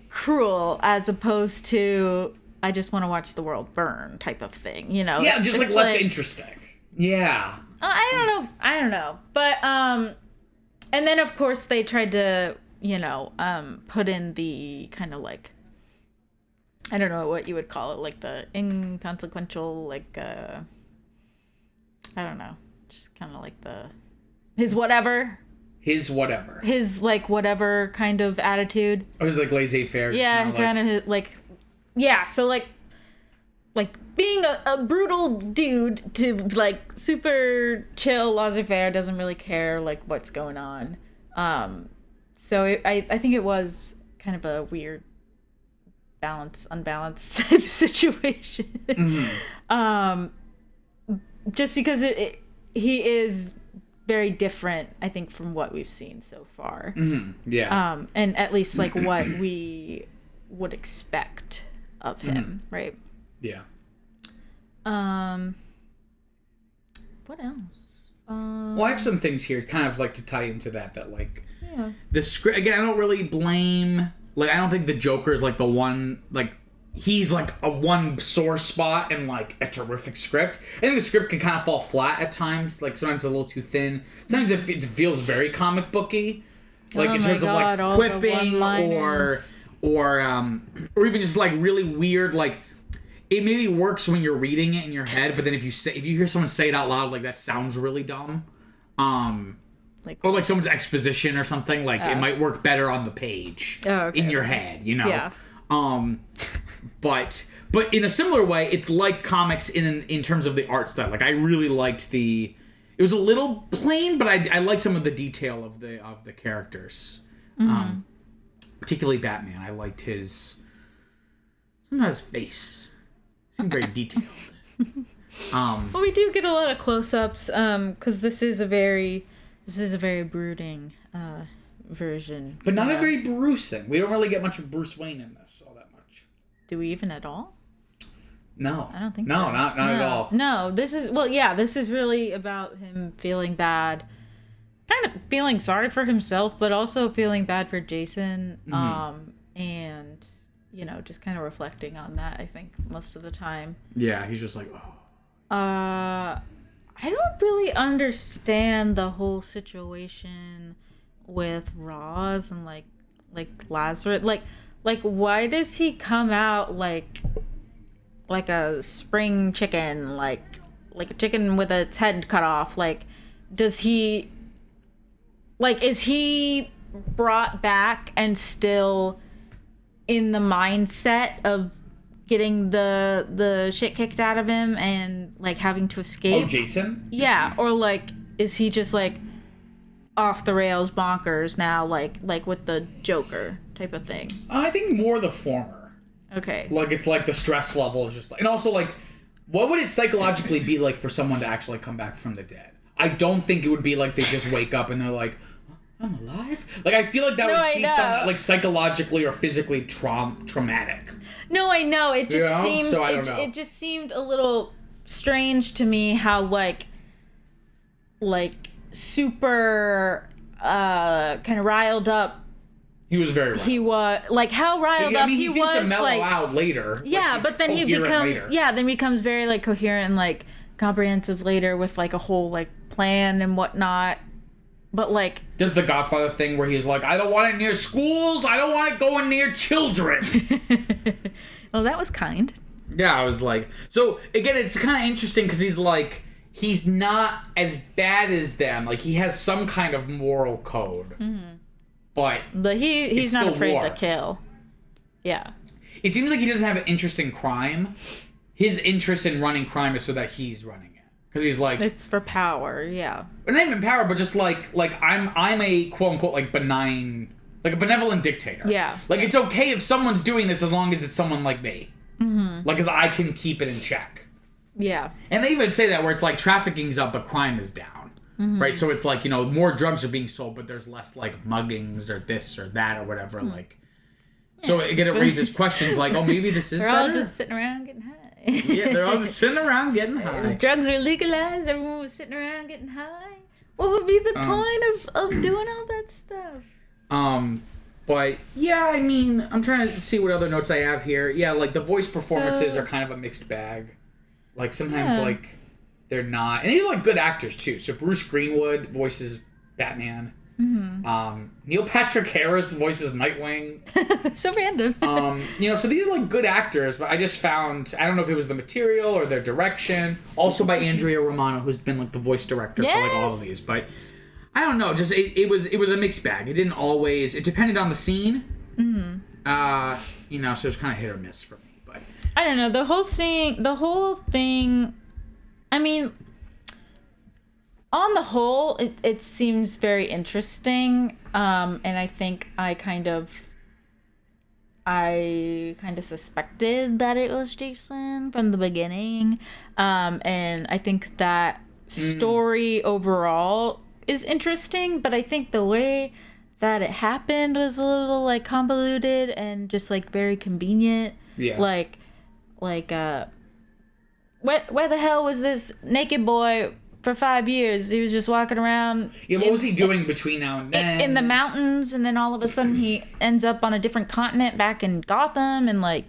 cruel as opposed to I just want to watch the world burn type of thing, Yeah, just like less interesting. Yeah. I don't know. But and then of course they tried to, put in the kind of like I don't know what you would call it, like the inconsequential, like I don't know, just kind of like his whatever, like whatever kind of attitude. Or his like laissez-faire. Yeah, kind of like so like being a brutal dude to like super chill, laissez-faire, doesn't really care like what's going on. So I think it was kind of a weird unbalanced type of situation. Just because he is very different, I think, from what we've seen so far. Yeah. And at least like what we would expect of him, right? Yeah. What else? Well, I have some things here, kind of like to tie into that like the script again. I don't really blame. Like, I don't think the Joker is, like, the one, like, he's, like, a one sore spot in, like, a terrific script. I think the script can kind of fall flat at times. Like, sometimes it's a little too thin. Sometimes it feels very comic booky. Like, in terms of, like, quipping or even just, like, really weird, like, it maybe works when you're reading it in your head, but then if you hear someone say it out loud, like, that sounds really dumb. Or like someone's exposition or something, like it might work better on the page in your head, Yeah. But in a similar way, it's like comics in terms of the art style. Like I really liked it was a little plain, but I liked some of the detail of the characters. Particularly Batman. I liked sometimes his face. Seemed very detailed. Well, we do get a lot of close-ups, because this is a very brooding version. But not a very Brucing. We don't really get much of Bruce Wayne in this all that much. Do we even at all? No. I don't think so. No, not at all. No, this is really about him feeling bad. Kind of feeling sorry for himself, but also feeling bad for Jason. And, just kind of reflecting on that, I think, most of the time. Yeah, he's just like, oh. I don't really understand the whole situation with Roz and like Lazarus. Like why does he come out like a spring chicken, like a chicken with its head cut off? Like, is he brought back and still in the mindset of getting the shit kicked out of him and like having to escape? Oh, Jason? Yeah, or like is he just like off the rails bonkers now, like with the Joker type of thing? I think more the former. Okay. Like it's like the stress level is just like, and also like, what would it psychologically be like for someone to actually come back from the dead? I don't think it would be like they just wake up and they're like, I'm alive? Like I feel like that would be something like psychologically or physically traumatic. No, I know. It just seems it just seemed a little strange to me how like super kind of riled up. He was very riled. He was like how riled up he seems was. To mellow like out later. Yeah, but then then becomes very like coherent and like comprehensive later with like a whole like plan and whatnot. But like, does the Godfather thing where he's like, I don't want it near schools, I don't want it going near children. Well, that was kind. Yeah, I was like, so again, it's kind of interesting because he's like, he's not as bad as them. Like he has some kind of moral code, but he's not afraid warped. to kill. Yeah. It seems like he doesn't have an interest in crime. His interest in running crime is so that he's running it. Because he's like, it's for power, yeah. But not even power, but just like I'm a quote unquote like benign, like a benevolent dictator. Yeah. Like it's okay if someone's doing this as long as it's someone like me. Like, cause I can keep it in check. Yeah. And they even say that where it's like trafficking's up, but crime is down. Right. So it's like, more drugs are being sold, but there's less like muggings or this or that or whatever. Like, so again, it raises questions like, oh, maybe this is They're better. all just sitting around getting high. Yeah, they're all just sitting around getting high. Drugs were legalized. Everyone was sitting around getting high. What would be the point of doing all that stuff? But yeah, I mean, I'm trying to see what other notes I have here. Yeah, like the voice performances are kind of a mixed bag. Like sometimes like they're not, and these are like good actors too. So Bruce Greenwood voices Batman. Neil Patrick Harris voices Nightwing. So random. So these are like good actors, but I just found, I don't know if it was the material or their direction. Also by Andrea Romano, who's been like the voice director for like all of these. But I don't know, just it was a mixed bag. It didn't always, it depended on the scene. So it was kind of hit or miss for me. But I don't know, the whole thing. I mean, on the whole, it seems very interesting, and I think I kind of suspected that it was Jason from the beginning, and I think that story overall is interesting, but I think the way that it happened was a little like convoluted and just like very convenient. Yeah. Like where the hell was this naked boy for 5 years? He was just walking around. Yeah, what was he doing between now and then? In the mountains, and then all of a sudden he ends up on a different continent back in Gotham, and like,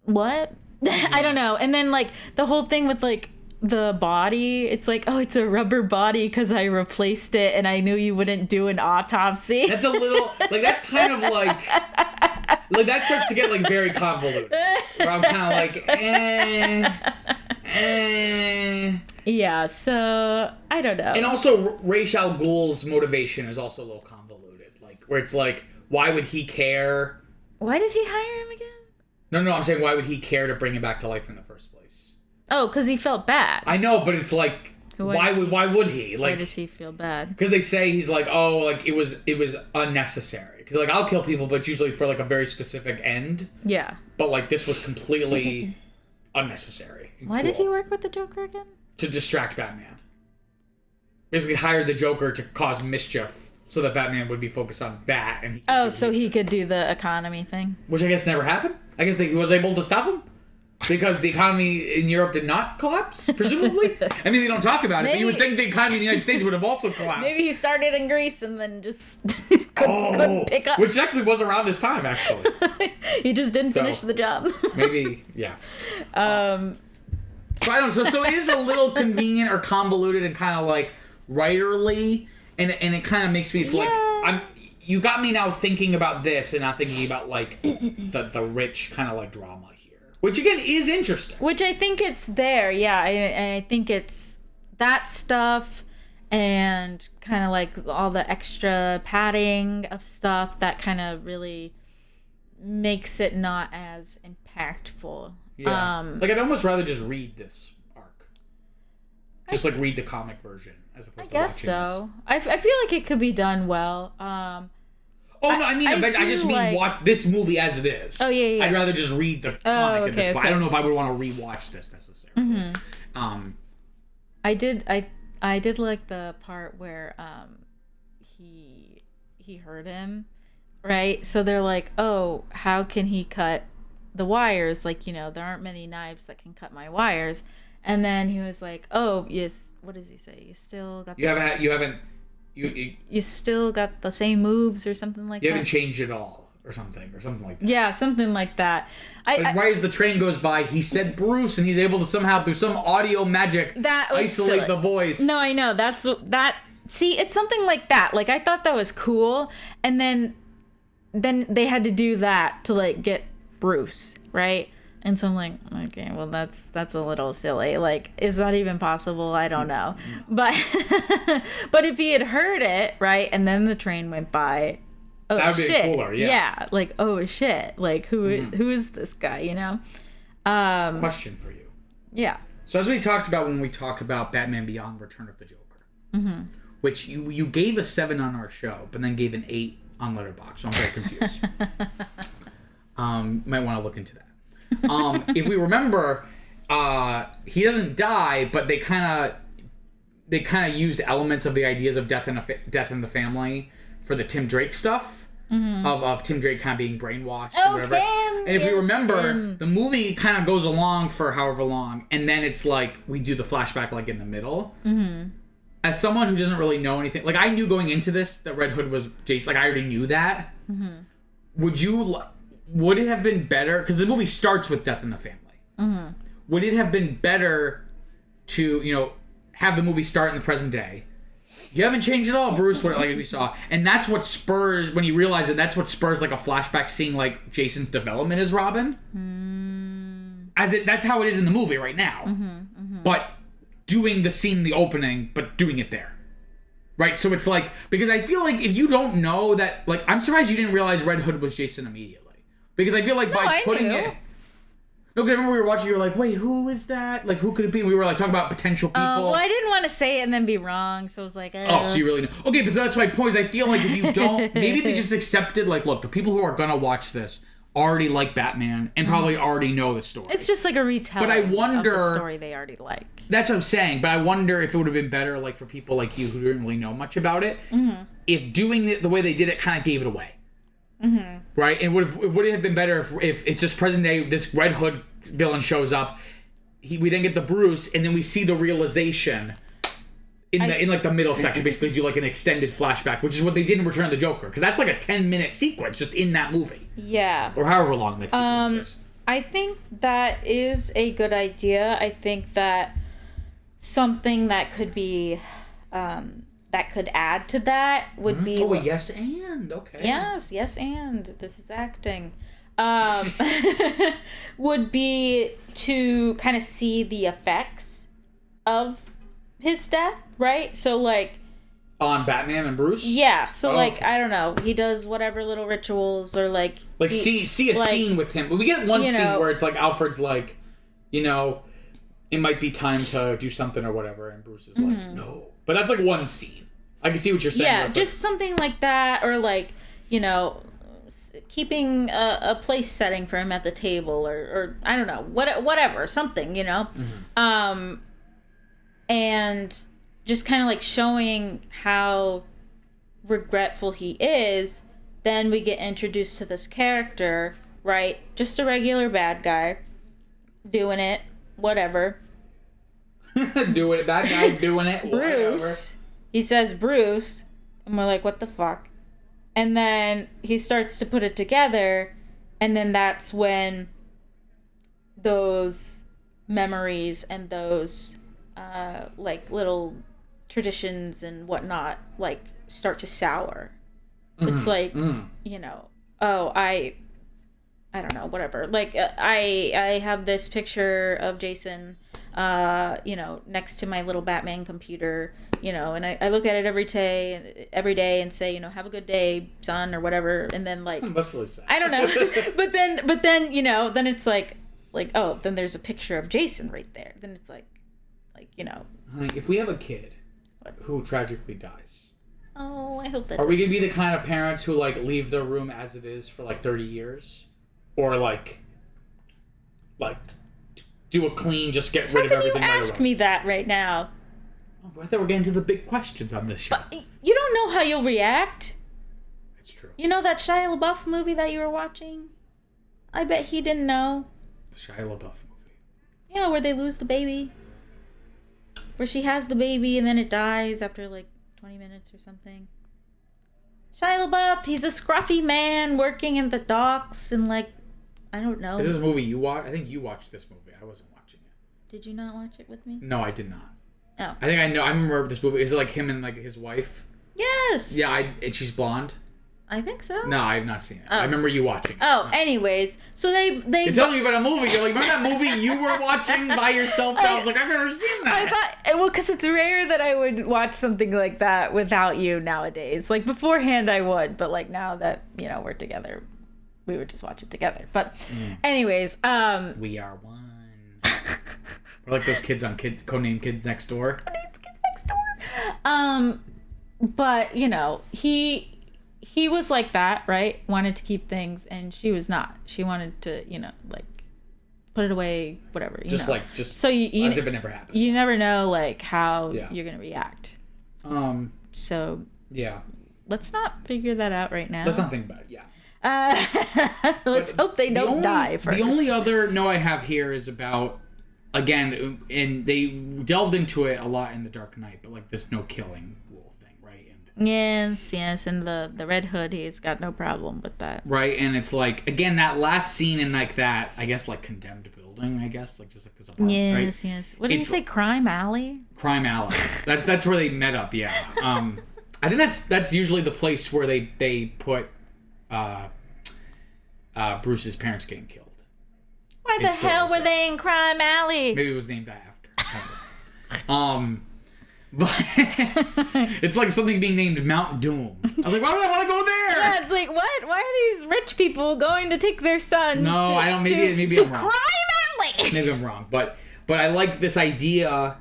what? I don't know. And then like the whole thing with like the body, it's like, oh, it's a rubber body because I replaced it and I knew you wouldn't do an autopsy. That's a little, like, that's kind of like that starts to get like very convoluted. Where I'm kind of like, Yeah, so I don't know. And also, Ra's al Ghul's motivation is also a little convoluted. Like, where it's like, why would he care? Why did he hire him again? No, I'm saying why would he care to bring him back to life in the first place? Oh, because he felt bad. I know, but it's like, Why would he? Why Like, does he feel bad? because they say he's like, oh, like it was unnecessary. Because like I'll kill people, but it's usually for like a very specific end. Yeah. But like this was completely unnecessary. Why did he work with the Joker again? To distract Batman. Basically hired the Joker to cause mischief so that Batman would be focused on that. And he could do the economy thing. Which I guess never happened. I guess he was able to stop him. Because the economy in Europe did not collapse, presumably. I mean, they don't talk about it, but you would think the economy in the United States would have also collapsed. Maybe he started in Greece and then just couldn't pick up. Which actually was around this time, actually. He just didn't finish the job. Maybe, yeah. So I don't know. So it is a little convenient or convoluted and kind of like writerly, and it kind of makes me like you got me now thinking about this and not thinking about like the rich kind of like drama here. Which, again, is interesting. Which I think it's there, yeah. I think it's that stuff and kind of like all the extra padding of stuff that kind of really makes it not as impactful. Yeah. Like, I'd almost rather just read this arc. Just, like, read the comic version as opposed to watching this. I guess so. I feel like it could be done well. Oh, no, I just mean watch this movie as it is. Oh, yeah. I'd rather just read the comic at this point. I don't know if I would want to rewatch this necessarily. Mm-hmm. I did like the part where he hurt him, right? So they're like, oh, how can he cut the wires? Like, there aren't many knives that can cut my wires. And then he was like, oh, yes, what does he say? You still got You still got the same moves or something like that? You haven't changed at all or something like that. Yeah, something like that. Right as the train goes by, he said Bruce, and he's able to somehow, through some audio magic, isolate the voice. No, I know. See, it's something like that. Like, I thought that was cool, and then they had to do that to, like, get Bruce, right? And so I'm like, okay, well, that's a little silly. Like, is that even possible? I don't know. But but if he had heard it, right, and then the train went by, that would be cooler, yeah. Yeah, like, oh, shit. Like, who is this guy, Question for you. Yeah. So as we talked about when we talked about Batman Beyond Return of the Joker, which you gave a 7 on our show, but then gave an 8 on Letterboxd, so I'm very confused. Might want to look into that. If we remember, he doesn't die, but they kind of used elements of the ideas of death in the family for the Tim Drake stuff, of Tim Drake kind of being brainwashed and whatever. Tim! And if you remember, the movie kind of goes along for however long, and then it's like we do the flashback like in the middle. As someone who doesn't really know anything, like I knew going into this that Red Hood was Jason. Like I already knew that. Would it have been better? Because the movie starts with death in the family. Would it have been better to, have the movie start in the present day? You haven't changed at all, Bruce, like we saw. And that's what spurs, when you realize it, that's what spurs like a flashback seeing like Jason's development as Robin. That's how it is in the movie right now. But doing the scene in the opening, but doing it there. Right? So it's like, because I feel like if you don't know that, like, I'm surprised you didn't realize Red Hood was Jason immediately. Because I feel like by putting it... No, because I remember we were watching, you were like, wait, who is that? Like, who could it be? We were like talking about potential people. Well, I didn't want to say it and then be wrong, so I was like, Oh, so you really know. Okay, but that's my point, is I feel like if you don't... Maybe they just accepted, like, look, the people who are going to watch this already like Batman and probably already know the story. It's just like a retelling of the story they already like. That's what I'm saying, but I wonder if it would have been better, like, for people like you who didn't really know much about it, if doing it the way they did it kind of gave it away. Right? And would it have been better if it's just present day, this Red Hood villain shows up, we then get the Bruce, and then we see the realization in like the middle section, basically do like an extended flashback, which is what they did in Return of the Joker, because that's like a 10-minute sequence just in that movie. Yeah. Or however long that sequence is. I think that is a good idea. I think that something that could be... that could add to that would be... Oh, yes and. Okay. Yes and. This is acting. Would be to kind of see the effects of his death, right? So, like... On Batman and Bruce? Yeah, so, I don't know. He does whatever little rituals or, like... See a scene with him. We get one scene where it's like Alfred's like, it might be time to do something or whatever, and Bruce is like, no. But that's like one scene. I can see what you're saying. Yeah, just something like that, or like, you know, keeping a place setting for him at the table, or I don't know, whatever, something, you know? And just kind of like showing how regretful he is. Then we get introduced to this character, right? Just a regular bad guy, doing it, whatever. Doing it, bad guy doing it, whatever. Bruce, he says Bruce, and we're like, what the fuck? And then he starts to put it together, and then that's when those memories and those like little traditions and whatnot like start to sour. It's like, you know, oh, I don't know, whatever. Like I have this picture of Jason, you know, next to my little Batman computer, you know, and I look at it every day and say, you know, have a good day, son, or whatever. And then like, that's really sad. I don't know, but then you know, then it's like oh, then there's a picture of Jason right there. Then it's like you know, honey, if we have a kid who tragically dies, oh, I hope that. Are we gonna be the kind of parents who like leave their room as it is for like 30 years, or like do a clean, just get rid of everything? How can you ask me that right now? I thought we're getting to the big questions on this show. But you don't know how you'll react. It's true. You know that Shia LaBeouf movie that you were watching? I bet he didn't know. The Shia LaBeouf movie. Yeah, where they lose the baby. Where she has the baby and then it dies after like 20 minutes or something. Shia LaBeouf, he's a scruffy man working in the docks and like, I don't know. Is this a movie you watched? I think you watched this movie. I wasn't watching it. Did you not watch it with me? No, I did not. Oh. I think I know. I remember this movie. Is it like him and like his wife? Yes. Yeah, and she's blonde. I think so. No, I've not seen it. Oh. I remember you watching it. Oh, anyways, so they You're telling me about a movie. You're like, remember that movie you were watching by yourself? I was like, I've never seen that. I thought, well, because it's rare that I would watch something like that without you nowadays. Like beforehand, I would, but like now that you know we're together, we would just watch it together. But, anyways, we are one. We're like those kids on Codename Kids Next Door. Codename Kids Next Door. But you know he was like that, right? Wanted to keep things, and she was not. She wanted to, you know, like put it away, whatever. You know. So you as if it never happened. You never know, like how you're gonna react. So yeah, let's not figure that out right now. Let's not think about it. Yeah. Let's hope they don't die first. The only other note I have here is about, again, and they delved into it a lot in The Dark Knight, but like this no killing rule thing, right? And yes, and the Red Hood, he's got no problem with that. Right, and it's like, again, that last scene in like that, I guess like condemned building, I guess, like just like this apartment, yes, right? Yes. What did you say, Crime Alley? Crime Alley. That's where they met up, yeah. I think that's usually the place where they put Bruce's parents getting killed. Why the hell were they in Crime Alley? Maybe it was named that after. But it's like something being named Mount Doom. I was like, why would I want to go there? Yeah, it's like, what? Why are these rich people going to take their son? No, I don't. Maybe I'm wrong. Crime Alley. Maybe I'm wrong, but I like this idea,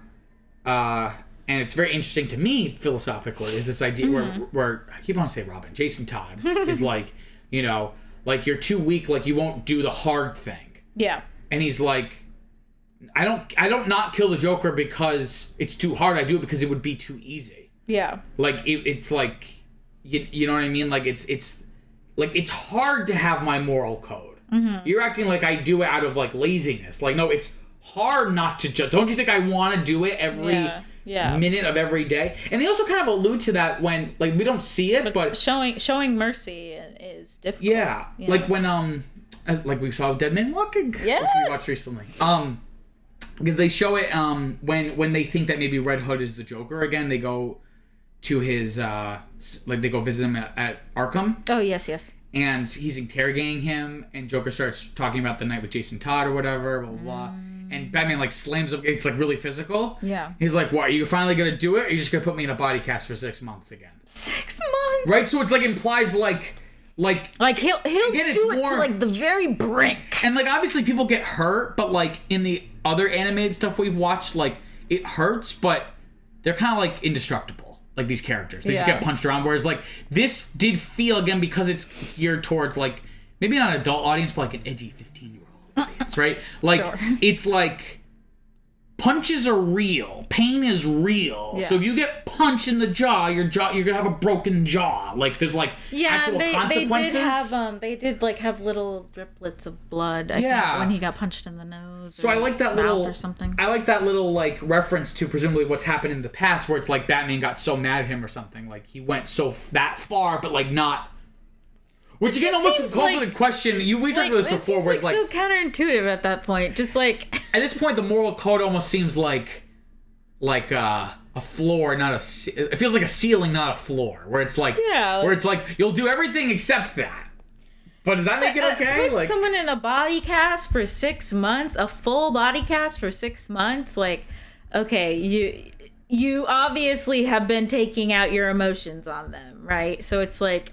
and it's very interesting to me philosophically. Is this idea where I keep on saying Jason Todd is like, you know, like you're too weak, like you won't do the hard thing. Yeah. And he's like, I don't not kill the Joker because it's too hard. I do it because it would be too easy. Yeah. Like it's like, you know what I mean? Like it's like it's hard to have my moral code. Mm-hmm. You're acting like I do it out of like laziness. Like no, it's hard not to judge. Don't you think I want to do it every minute of every day? And they also kind of allude to that when like we don't see it, but showing mercy is difficult. Yeah, like when like we saw Dead Man Walking, which we watched recently. Because they show it when they think that maybe Red Hood is the Joker again, they go to his like they go visit him at Arkham. Oh yes. And he's interrogating him, and Joker starts talking about the night with Jason Todd or whatever, blah blah blah. And Batman like slams him. It's like really physical. Yeah. He's like, "What? Are you finally gonna do it? Or are you just gonna put me in a body cast for 6 months again?" 6 months. Right. So it's like implies like he'll again, do it to like the very brink. And like obviously people get hurt, but like in the other animated stuff we've watched, like, it hurts, but they're kind of, like, indestructible. Like, these characters. They just get punched around. Whereas, like, this did feel, again, because it's geared towards, like, maybe not an adult audience, but, like, an edgy 15-year-old audience, right? Like, it's, like, punches are real. Pain is real. Yeah. So if you get punched in the jaw, you're gonna have a broken jaw. Like, there's, like, actual consequences. They did have little driplets of blood. I think, when he got punched in the nose. So I like that little or something. I like that little like reference to presumably what's happened in the past, where it's like Batman got so mad at him or something. Like he went that far, but like not. Which again almost calls into question. We talked about this before, where it's like so counterintuitive at that point. Just like at this point, the moral code almost seems like a floor, not it feels like a ceiling, not a floor. Where it's like where it's like you'll do everything except that. But does that make it okay? Put someone in a body cast for 6 months, a full body cast for 6 months, like okay, you obviously have been taking out your emotions on them, right? So it's like.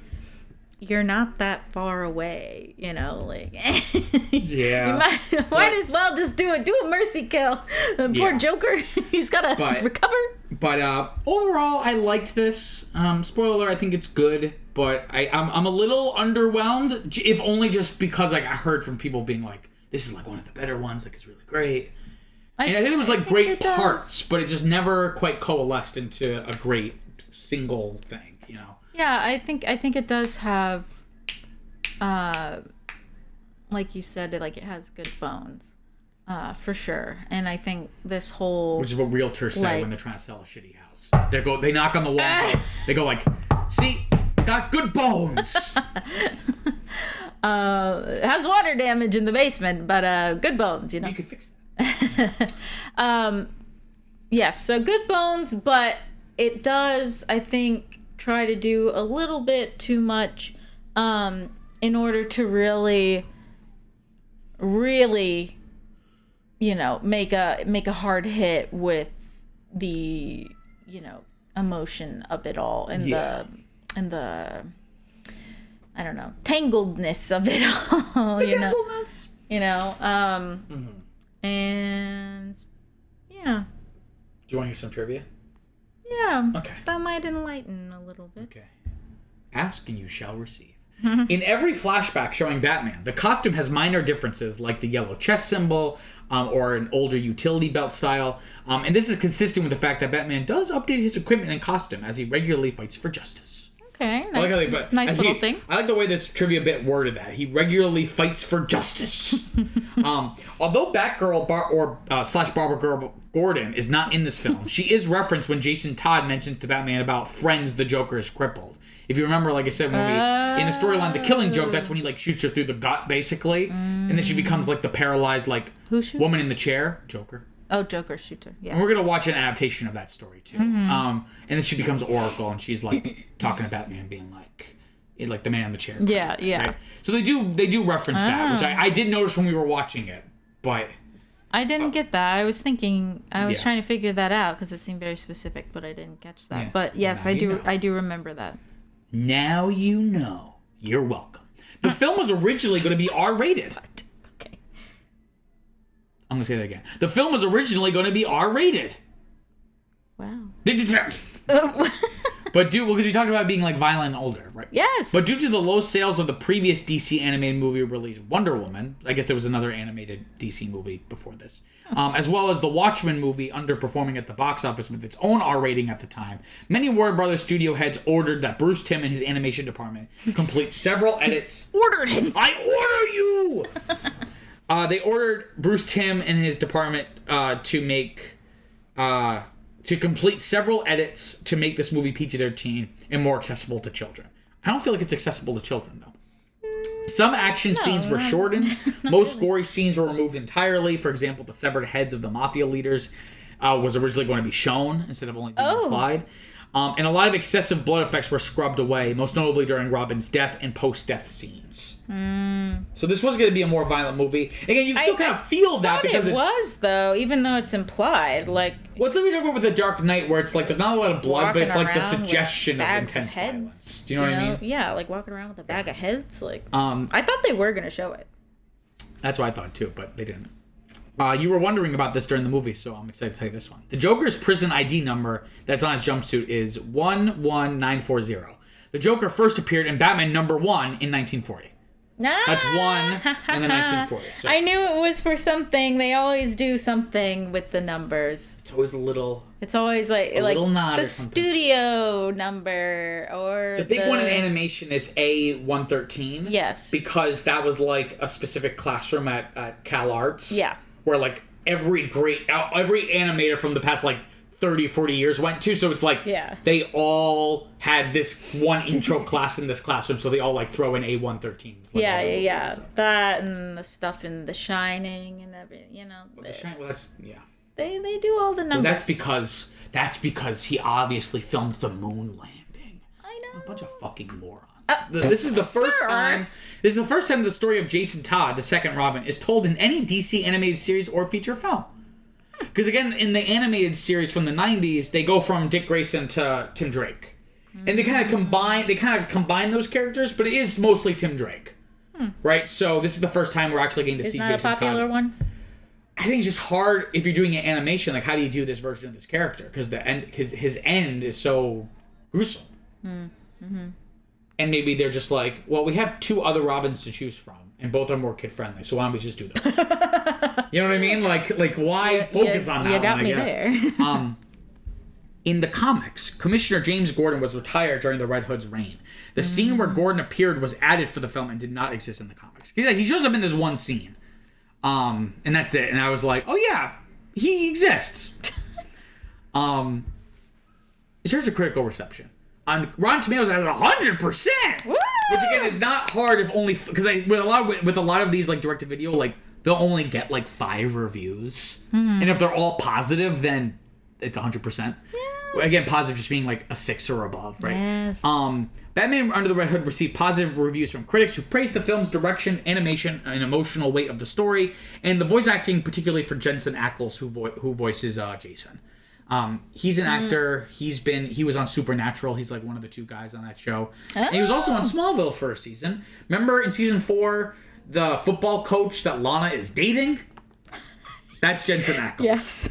You're not that far away, like you might as well just do a mercy kill. Poor Joker, he's gotta recover. But overall, I liked this. Spoiler alert, I think it's good, but I'm a little underwhelmed, if only just because I heard from people being like, this is like one of the better ones, like it's really great. I think it was like great parts, but it just never quite coalesced into a great single thing, Yeah, I think it does have, like you said, it has good bones, for sure. And I think this whole, which is what realtors say when they're trying to sell a shitty house. They knock on the wall. They go like, "See, got good bones." It has water damage in the basement, but good bones. You can fix that. Yes, so good bones, but it does, I think, try to do a little bit too much in order to really make a hard hit with the emotion of it all and the I don't know, tangledness of it all. Tangledness. And yeah. Do you want to hear some trivia? Yeah. Okay. That might enlighten a little bit. Okay. Ask and you shall receive. In every flashback showing Batman, the costume has minor differences like the yellow chest symbol or an older utility belt style. And this is consistent with the fact that Batman does update his equipment and costume as he regularly fights for justice. Okay. Nice little thing. I like the way this trivia bit worded that. He regularly fights for justice. Although Batgirl slash Barbara Gordon is not in this film, she is referenced when Jason Todd mentions to Batman about friends the Joker is crippled. If you remember, like I said, when in the storyline, The Killing Joke, that's when he shoots her through the gut, basically, and then she becomes the paralyzed woman in the chair, Joker. Oh, Joker shoots her. Yeah. And we're gonna watch an adaptation of that story too. And then she becomes Oracle, and she's talking to Batman, being like the man in the chair. Yeah, yeah. Right? So they do reference that, which I did notice when we were watching it, but I didn't get that. I was trying to figure that out because it seemed very specific, but I didn't catch that. Yeah. But yes, I do remember that. Now you know. You're welcome. The film was originally going to be R-rated. Okay. I'm going to say that again. The film was originally going to be R-rated. Wow. But because we talked about it being violent and older, right? Yes. But due to the low sales of the previous DC animated movie release, Wonder Woman, I guess there was another animated DC movie before this, as well as the Watchmen movie underperforming at the box office with its own R rating at the time, many Warner Brothers studio heads ordered that Bruce Timm and his animation department complete several edits. Ordered him. I order you! They ordered Bruce Timm and his department to complete several edits to make this movie PG-13 and more accessible to children. I don't feel like it's accessible to children, though. Some action scenes were shortened. Most gory scenes were removed entirely. For example, the severed heads of the mafia leaders was originally going to be shown instead of only being implied. And a lot of excessive blood effects were scrubbed away, most notably during Robin's death and post-death scenes. So this was going to be a more violent movie. Again, you still kind of feel that because it was, though, even though it's implied. What's what we talk about with The Dark Knight, where it's there's not a lot of blood, but it's the suggestion of intense violence. Do you know what I mean? Yeah, walking around with a bag of heads. I thought they were going to show it. That's what I thought too, but they didn't. You were wondering about this during the movie, so I'm excited to tell you this one. The Joker's prison ID number that's on his jumpsuit is 11940. The Joker first appeared in Batman number 1 in 1940. That's 1 and then 1940. So I knew it was for something. They always do something with the numbers. it's always a little... It's always like little nod the or something. studio number or The big one in animation is A113. Yes. Because that was like a specific classroom at Cal Arts. Yeah. Where like every animator from the past like 30, 40 years went to. So it's like they all had this one intro class in this classroom. So they all like throw in A113. Like yeah. That and the stuff in The Shining and everything, you know. Well, that's, yeah. They do all the numbers. Well, that's because he obviously filmed the moon landing. I know. A bunch of fucking morons. This is the first time. This is the first time the story of Jason Todd, the second Robin, is told in any DC animated series or feature film. Because again, in the animated series from the '90s, they go from Dick Grayson to Tim Drake, and they kind of combine those characters, but it is mostly Tim Drake, right? So this is the first time we're actually getting to see Jason Todd. Isn't that a popular one? I think it's just hard if you're doing an animation. Like, how do you do this version of this character? Because his end is so gruesome. Mm-hmm. And maybe they're just like, well, we have 2 other Robins to choose from, and both are more kid friendly. So why don't we just do them? You know what I mean? Like why focus on that? You got one, me I guess. there. In the comics, Commissioner James Gordon was retired during the Red Hood's reign. The scene where Gordon appeared was added for the film and did not exist in the comics. He shows up in this one scene. And that's it. And I was like, oh yeah, he exists. In terms of critical reception, on Rotten Tomatoes it has 100%, which again is not hard if only because with a lot of these like direct to video, like they'll only get like 5 reviews, and if they're all positive, then it's 100%. Again, positive just being like a 6 or above, right? Yes. Batman Under the Red Hood received positive reviews from critics who praised the film's direction, animation, and emotional weight of the story, and the voice acting, particularly for Jensen Ackles, who voices Jason. He's an actor. He was on Supernatural. He's like one of the 2 guys on that show. And he was also on Smallville for a season. Remember in season 4, the football coach that Lana is dating? That's Jensen Ackles. Yes.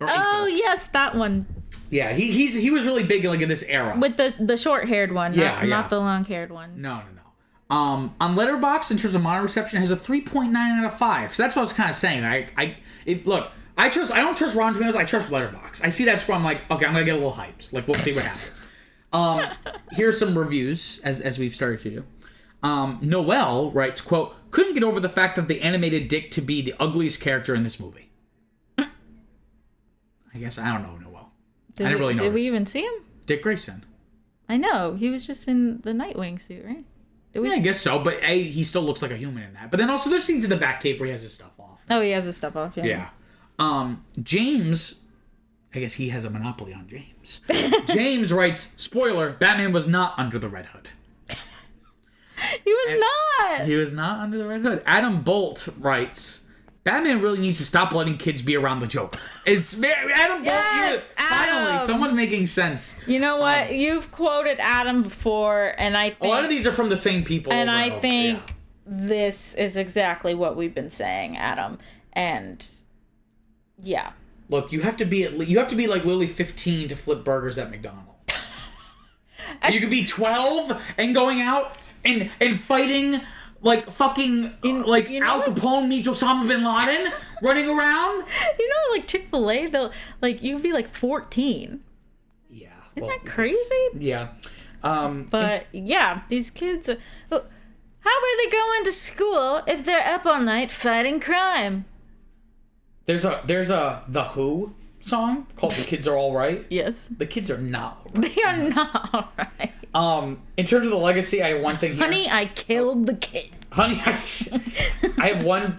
Yes, that one. Yeah, he was really big like in this era. With the short-haired one, not the long-haired one. No. On Letterboxd, in terms of modern reception, it has a 3.9 out of 5. So that's what I was kind of saying. I don't trust Rotten Tomatoes. I trust Letterboxd. I see that score. I'm like, okay, I'm gonna get a little hyped. Like, we'll see what happens. Here's some reviews as we've started to do. Noel writes, quote, couldn't get over the fact that they animated Dick to be the ugliest character in this movie. I guess I don't know Noel. I didn't really notice. Did we even see him? Dick Grayson. I know. He was just in the Nightwing suit, right? Yeah, I guess so. But he still looks like a human in that. But then also there's scenes in the Batcave where he has his stuff off. Oh, he has his stuff off, yeah. Yeah. James, I guess he has a monopoly on James. James writes, spoiler, Batman was not under the Red Hood. He was not under the Red Hood. Adam Bolt writes, Batman really needs to stop letting kids be around the Joker. It's Adam Bolt. Finally, someone's making sense. You know what? You've quoted Adam before, and I think a lot of these are from the same people. And I think this is exactly what we've been saying, Adam. And yeah, look, you have to be like literally 15 to flip burgers at McDonald's. You could be 12 and going out and fighting. Like fucking Al Capone meets Osama bin Laden running around. You know, like Chick-fil-A, they'll like you'd be like 14. Yeah, isn't that crazy? Yeah, but yeah, these kids. How are they going to school if they're up all night fighting crime? There's a The Who song called "The Kids Are All Right." Yes, the kids are not all right. They are not all right. In terms of the legacy, I have one thing here. Honey, I killed the kid. Honey, I have one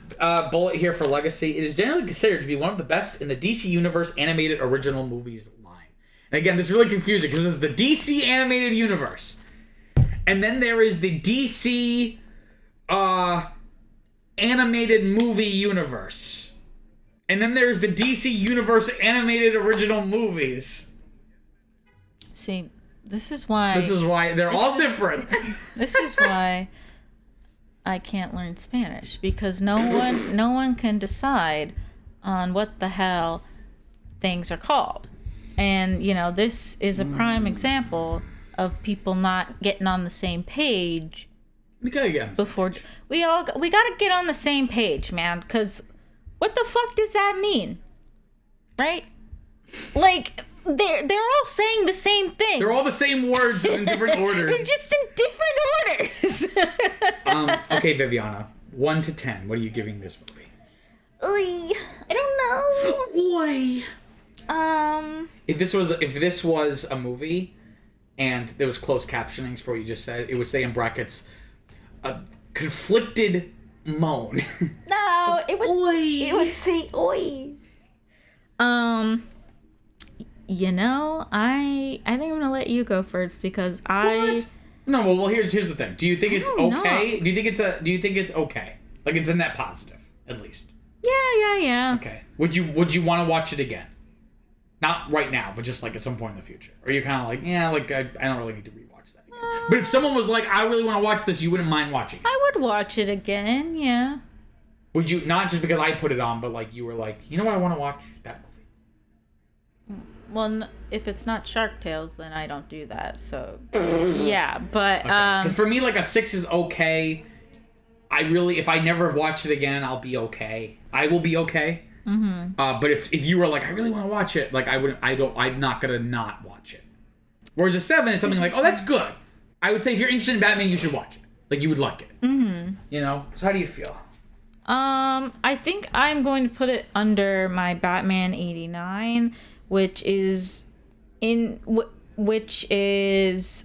bullet here for legacy. It is generally considered to be one of the best in the DC Universe animated original movies line. And again, this is really confusing because this is the DC animated universe. And then there is the DC animated movie universe. And then there's the DC Universe animated original movies. See, this is why... they're all different. This is why I can't learn Spanish because no one can decide on what the hell things are called. And, this is a prime example of people not getting on the same page. We gotta get on the before same page. We gotta get on the same page, man, because what the fuck does that mean? Right? Like, they're all saying the same thing. They're all the same words in different orders. They're just in different orders. Okay, Viviana, 1 to 10. What are you giving this movie? Oy, I don't know. If this was a movie and there was closed captionings for what you just said, it would say in brackets, a conflicted moan. No, it would say oi. I think I'm gonna let you go first because What? No, well, here's the thing. Do you think it's okay? Do you think it's okay? Like it's a net positive, at least. Yeah. Okay. Would you want to watch it again? Not right now, but just like at some point in the future. Or you're kind of like, yeah, like I don't really need to rewatch that again. But if someone was like, I really want to watch this, you wouldn't mind watching it. I would watch it again, yeah. Would you, not just because I put it on, but like you were like, you know what, I want to watch that movie. Well, if it's not Shark Tales, then I don't do that. So, yeah, but because for me, like a 6 is okay. If I never watch it again, I'll be okay. I will be okay. Mm-hmm. But if you were like, I really want to watch it, like I'm not gonna not watch it. Whereas a 7 is something like, oh, that's good. I would say if you're interested in Batman, you should watch it. Like you would like it. Mm-hmm. So how do you feel? I think I'm going to put it under my Batman 89, which is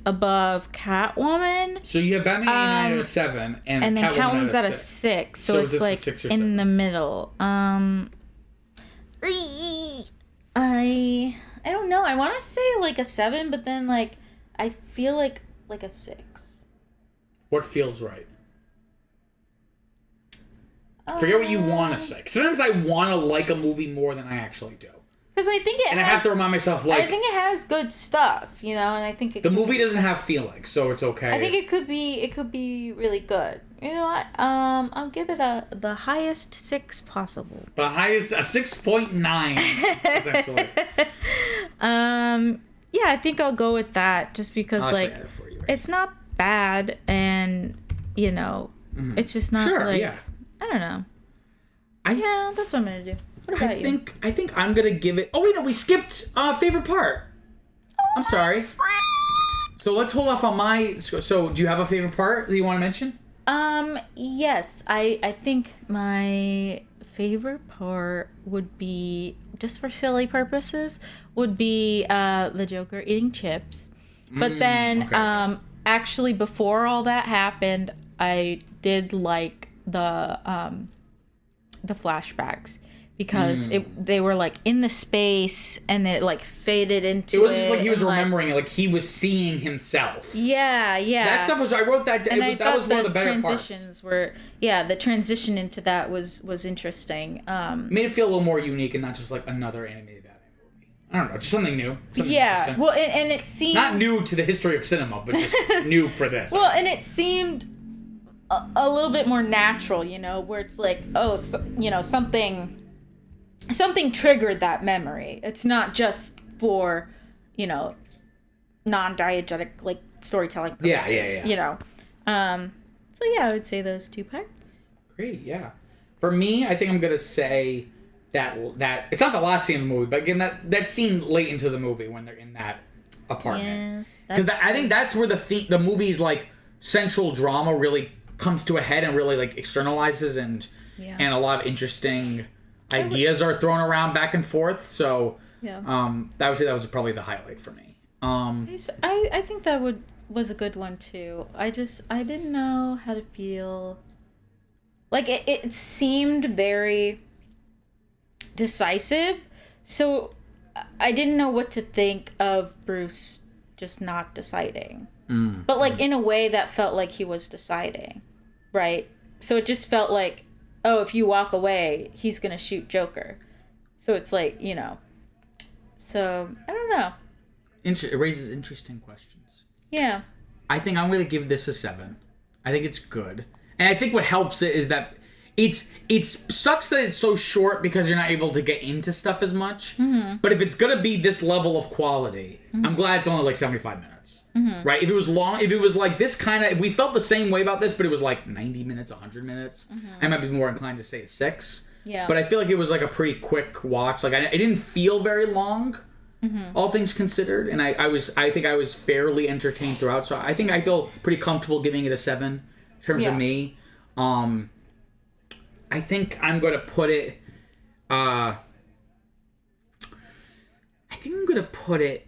above Catwoman. So you have Batman 89 at a 7, and then Catwoman's at a 6. So it's like in the middle. I don't know. I want to say like a 7, but then like I feel like a 6. What feels right? Forget what you want to say. Sometimes I want to like a movie more than I actually do. Because I think I have to remind myself, like, I think it has good stuff, and I think the movie doesn't have feelings, so it's okay. I think it could be really good. You know what? I'll give it the highest 6 possible. The highest, a 6.9, essentially. Yeah, I think I'll go with that, just because it's not bad, and it's just not I don't know. That's what I'm gonna do. What about you? I think I'm gonna give it. Oh wait, no, we skipped favorite part. I'm sorry. So let's hold off on my. So do you have a favorite part that you want to mention? Yes, I think my favorite part would be, just for silly purposes, would be the Joker eating chips. But then, actually, before all that happened, I did like the flashbacks. Because they were like in the space and it like faded into it. It wasn't just like he was remembering it, like he was seeing himself. Yeah. That stuff was, I wrote that down. That was one of the better transitions parts. The transition into that was interesting. Made it feel a little more unique and not just like another animated Batman movie. I don't know, just something new. Well, and it seemed... Not new to the history of cinema, but just new for this. Well, and it seemed a little bit more natural, where it's like, something triggered that memory. It's not just for, non-diegetic, like, storytelling purposes. Yeah. So yeah, I would say those 2 parts. Great, yeah. For me, I think I'm gonna say that it's not the last scene in the movie, but again, that scene late into the movie when they're in that apartment. Yes, because I think that's where the movie's like central drama really comes to a head and really like externalizes and a lot of interesting ideas are thrown around back and forth. So I would say that was probably the highlight for me. I think that was a good one too. I didn't know how to feel. Like it seemed very decisive, so I didn't know what to think of Bruce just not deciding. But like in a way that felt like he was deciding, right? So it just felt like, oh, if you walk away, he's gonna shoot Joker. So it's like, So I don't know. It raises interesting questions. Yeah. I think I'm gonna give this a 7. I think it's good. And I think what helps it is that it sucks that it's so short because you're not able to get into stuff as much. Mm-hmm. But if it's gonna be this level of quality, I'm glad it's only like 75 minutes. Mm-hmm. Right? If it was long, if it was like this kind of, if we felt the same way about this, but it was like 90 minutes, 100 minutes, I might be more inclined to say 6. Yeah. But I feel like it was like a pretty quick watch. Like it didn't feel very long, all things considered, and I think I was fairly entertained throughout. So I think I feel pretty comfortable giving it a 7 in terms of me. I think I'm gonna put it. I think I'm gonna put it.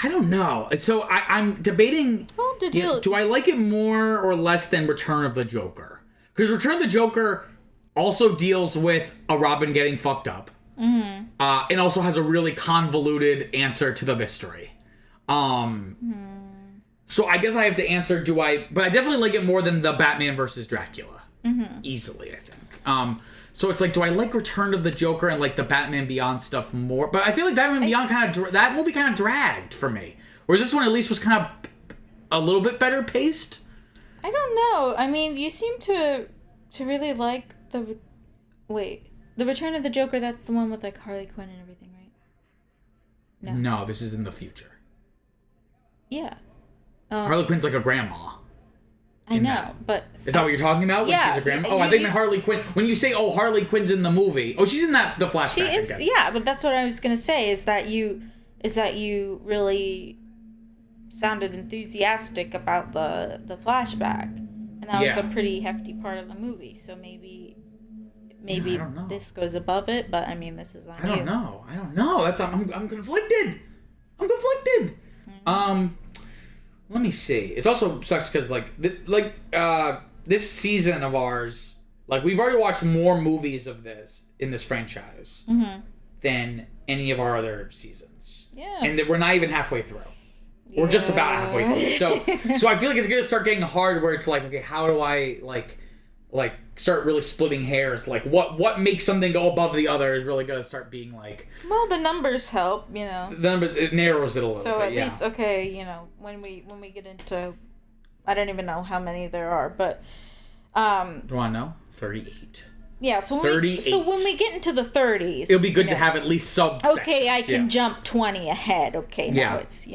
I don't know. So I'm debating. Oh, do I like it more or less than Return of the Joker? Because Return of the Joker also deals with a Robin getting fucked up, and also has a really convoluted answer to the mystery. So I guess I have to answer. But I definitely like it more than the Batman versus Dracula. Easily, I think. So it's like, do I like Return of the Joker and like the Batman Beyond stuff more? But I feel like Batman Beyond that movie kind of dragged for me. Whereas this one at least was kind of a little bit better paced. I don't know. I mean, you seem to really like the Return of the Joker. That's the one with like Harley Quinn and everything, right? No, this is in the future. Yeah. Harley Quinn's like a grandma. I know, but... Is that what you're talking about? When she's a grandma? Oh, I think Harley Quinn... When you say, Harley Quinn's in the movie... Oh, she's in the flashback, She is, I guess. yeah, but that's what I was going to say, is that you really sounded enthusiastic about the flashback. And that was a pretty hefty part of the movie, so maybe this goes above it, but I mean, this is on you. I don't know. I'm conflicted. Let me see. It also sucks because this season of ours, like we've already watched more movies of this in this franchise than any of our other seasons. Yeah. And we're not even halfway through. We're just about halfway through. So I feel like it's gonna start getting hard where it's like, okay, how do I like start really splitting hairs? Like what makes something go above the other is really gonna start being like. Well, the numbers help, The numbers, it narrows it a little bit. So at least, okay, when we get into, I don't even know how many there are, but. Do you want to know? 38. Yeah, so when we get into the 30s, it'll be good to have at least subsections. Okay, I can jump 20 ahead. Okay, now it's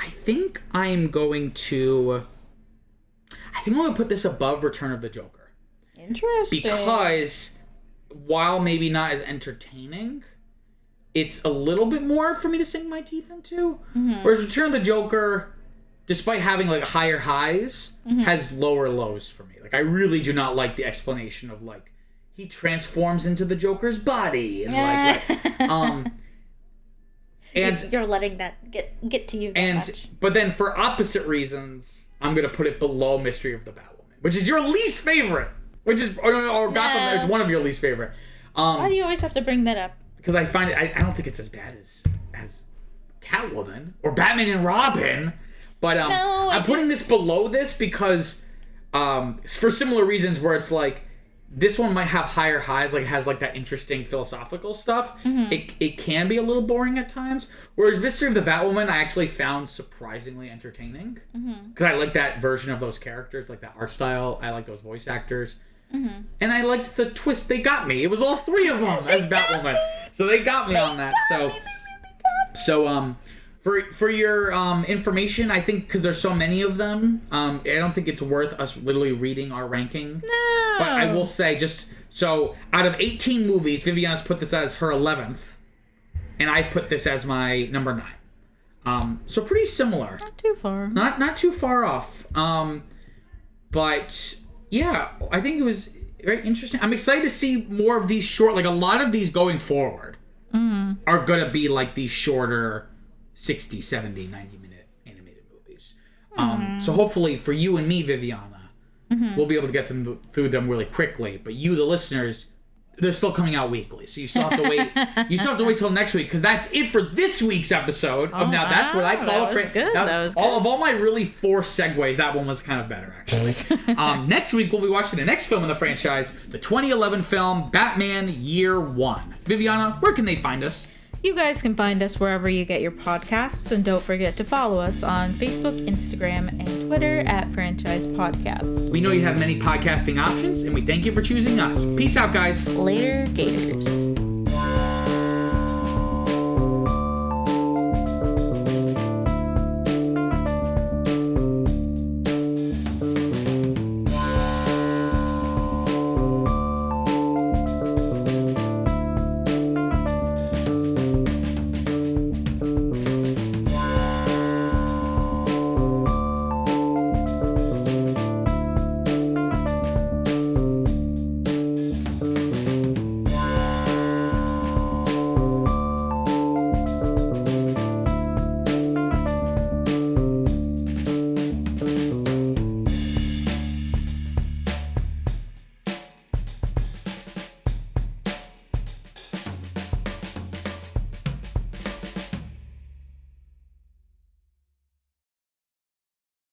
I think I'm going to put this above Return of the Joker. Interesting. Because while maybe not as entertaining, it's a little bit more for me to sink my teeth into. Whereas Return of the Joker, despite having like higher highs, has lower lows for me. Like I really do not like the explanation of like he transforms into the Joker's body and and you're letting that get to you that much. But then for opposite reasons, I'm gonna put it below Mystery of the Batwoman, which is your least favorite. Which is or Gotham. It's one of your least favorite. Why do you always have to bring that up? Because I find it. I don't think it's as bad as Catwoman or Batman and Robin. But I'm putting this below this because for similar reasons where it's like this one might have higher highs, like it has like that interesting philosophical stuff. It can be a little boring at times. Whereas Mystery of the Batwoman, I actually found surprisingly entertaining because I like that version of those characters, like that art style. I like those voice actors. And I liked the twist. They got me. It was all 3 of them as Batwoman. So they got me on that. So for your information, I think because there's so many of them, I don't think it's worth us literally reading our ranking. No. But I will say, just so out of 18 movies, Viviana's put this as her 11th, and I've put this as my number 9. So pretty similar. Not too far. Not too far off. But yeah, I think it was very interesting. I'm excited to see more of these short, like a lot of these going forward are going to be like these shorter 60, 70, 90-minute animated movies. So hopefully for you and me, Viviana, we'll be able to get them through them really quickly. But you, the listeners, they're still coming out weekly, so you still have to wait. You still have to wait till next week because that's it for this week's episode of Now That's What I Call a Friend. That was good. All of all my really forced segues, that one was kind of better actually. Next week we'll be watching the next film in the franchise, the 2011 film Batman Year One. Viviana, where can they find us? You guys can find us wherever you get your podcasts, and don't forget to follow us on Facebook, Instagram, and Twitter at Franchise Podcast. We know you have many podcasting options, and we thank you for choosing us. Peace out, guys. Later, Gators.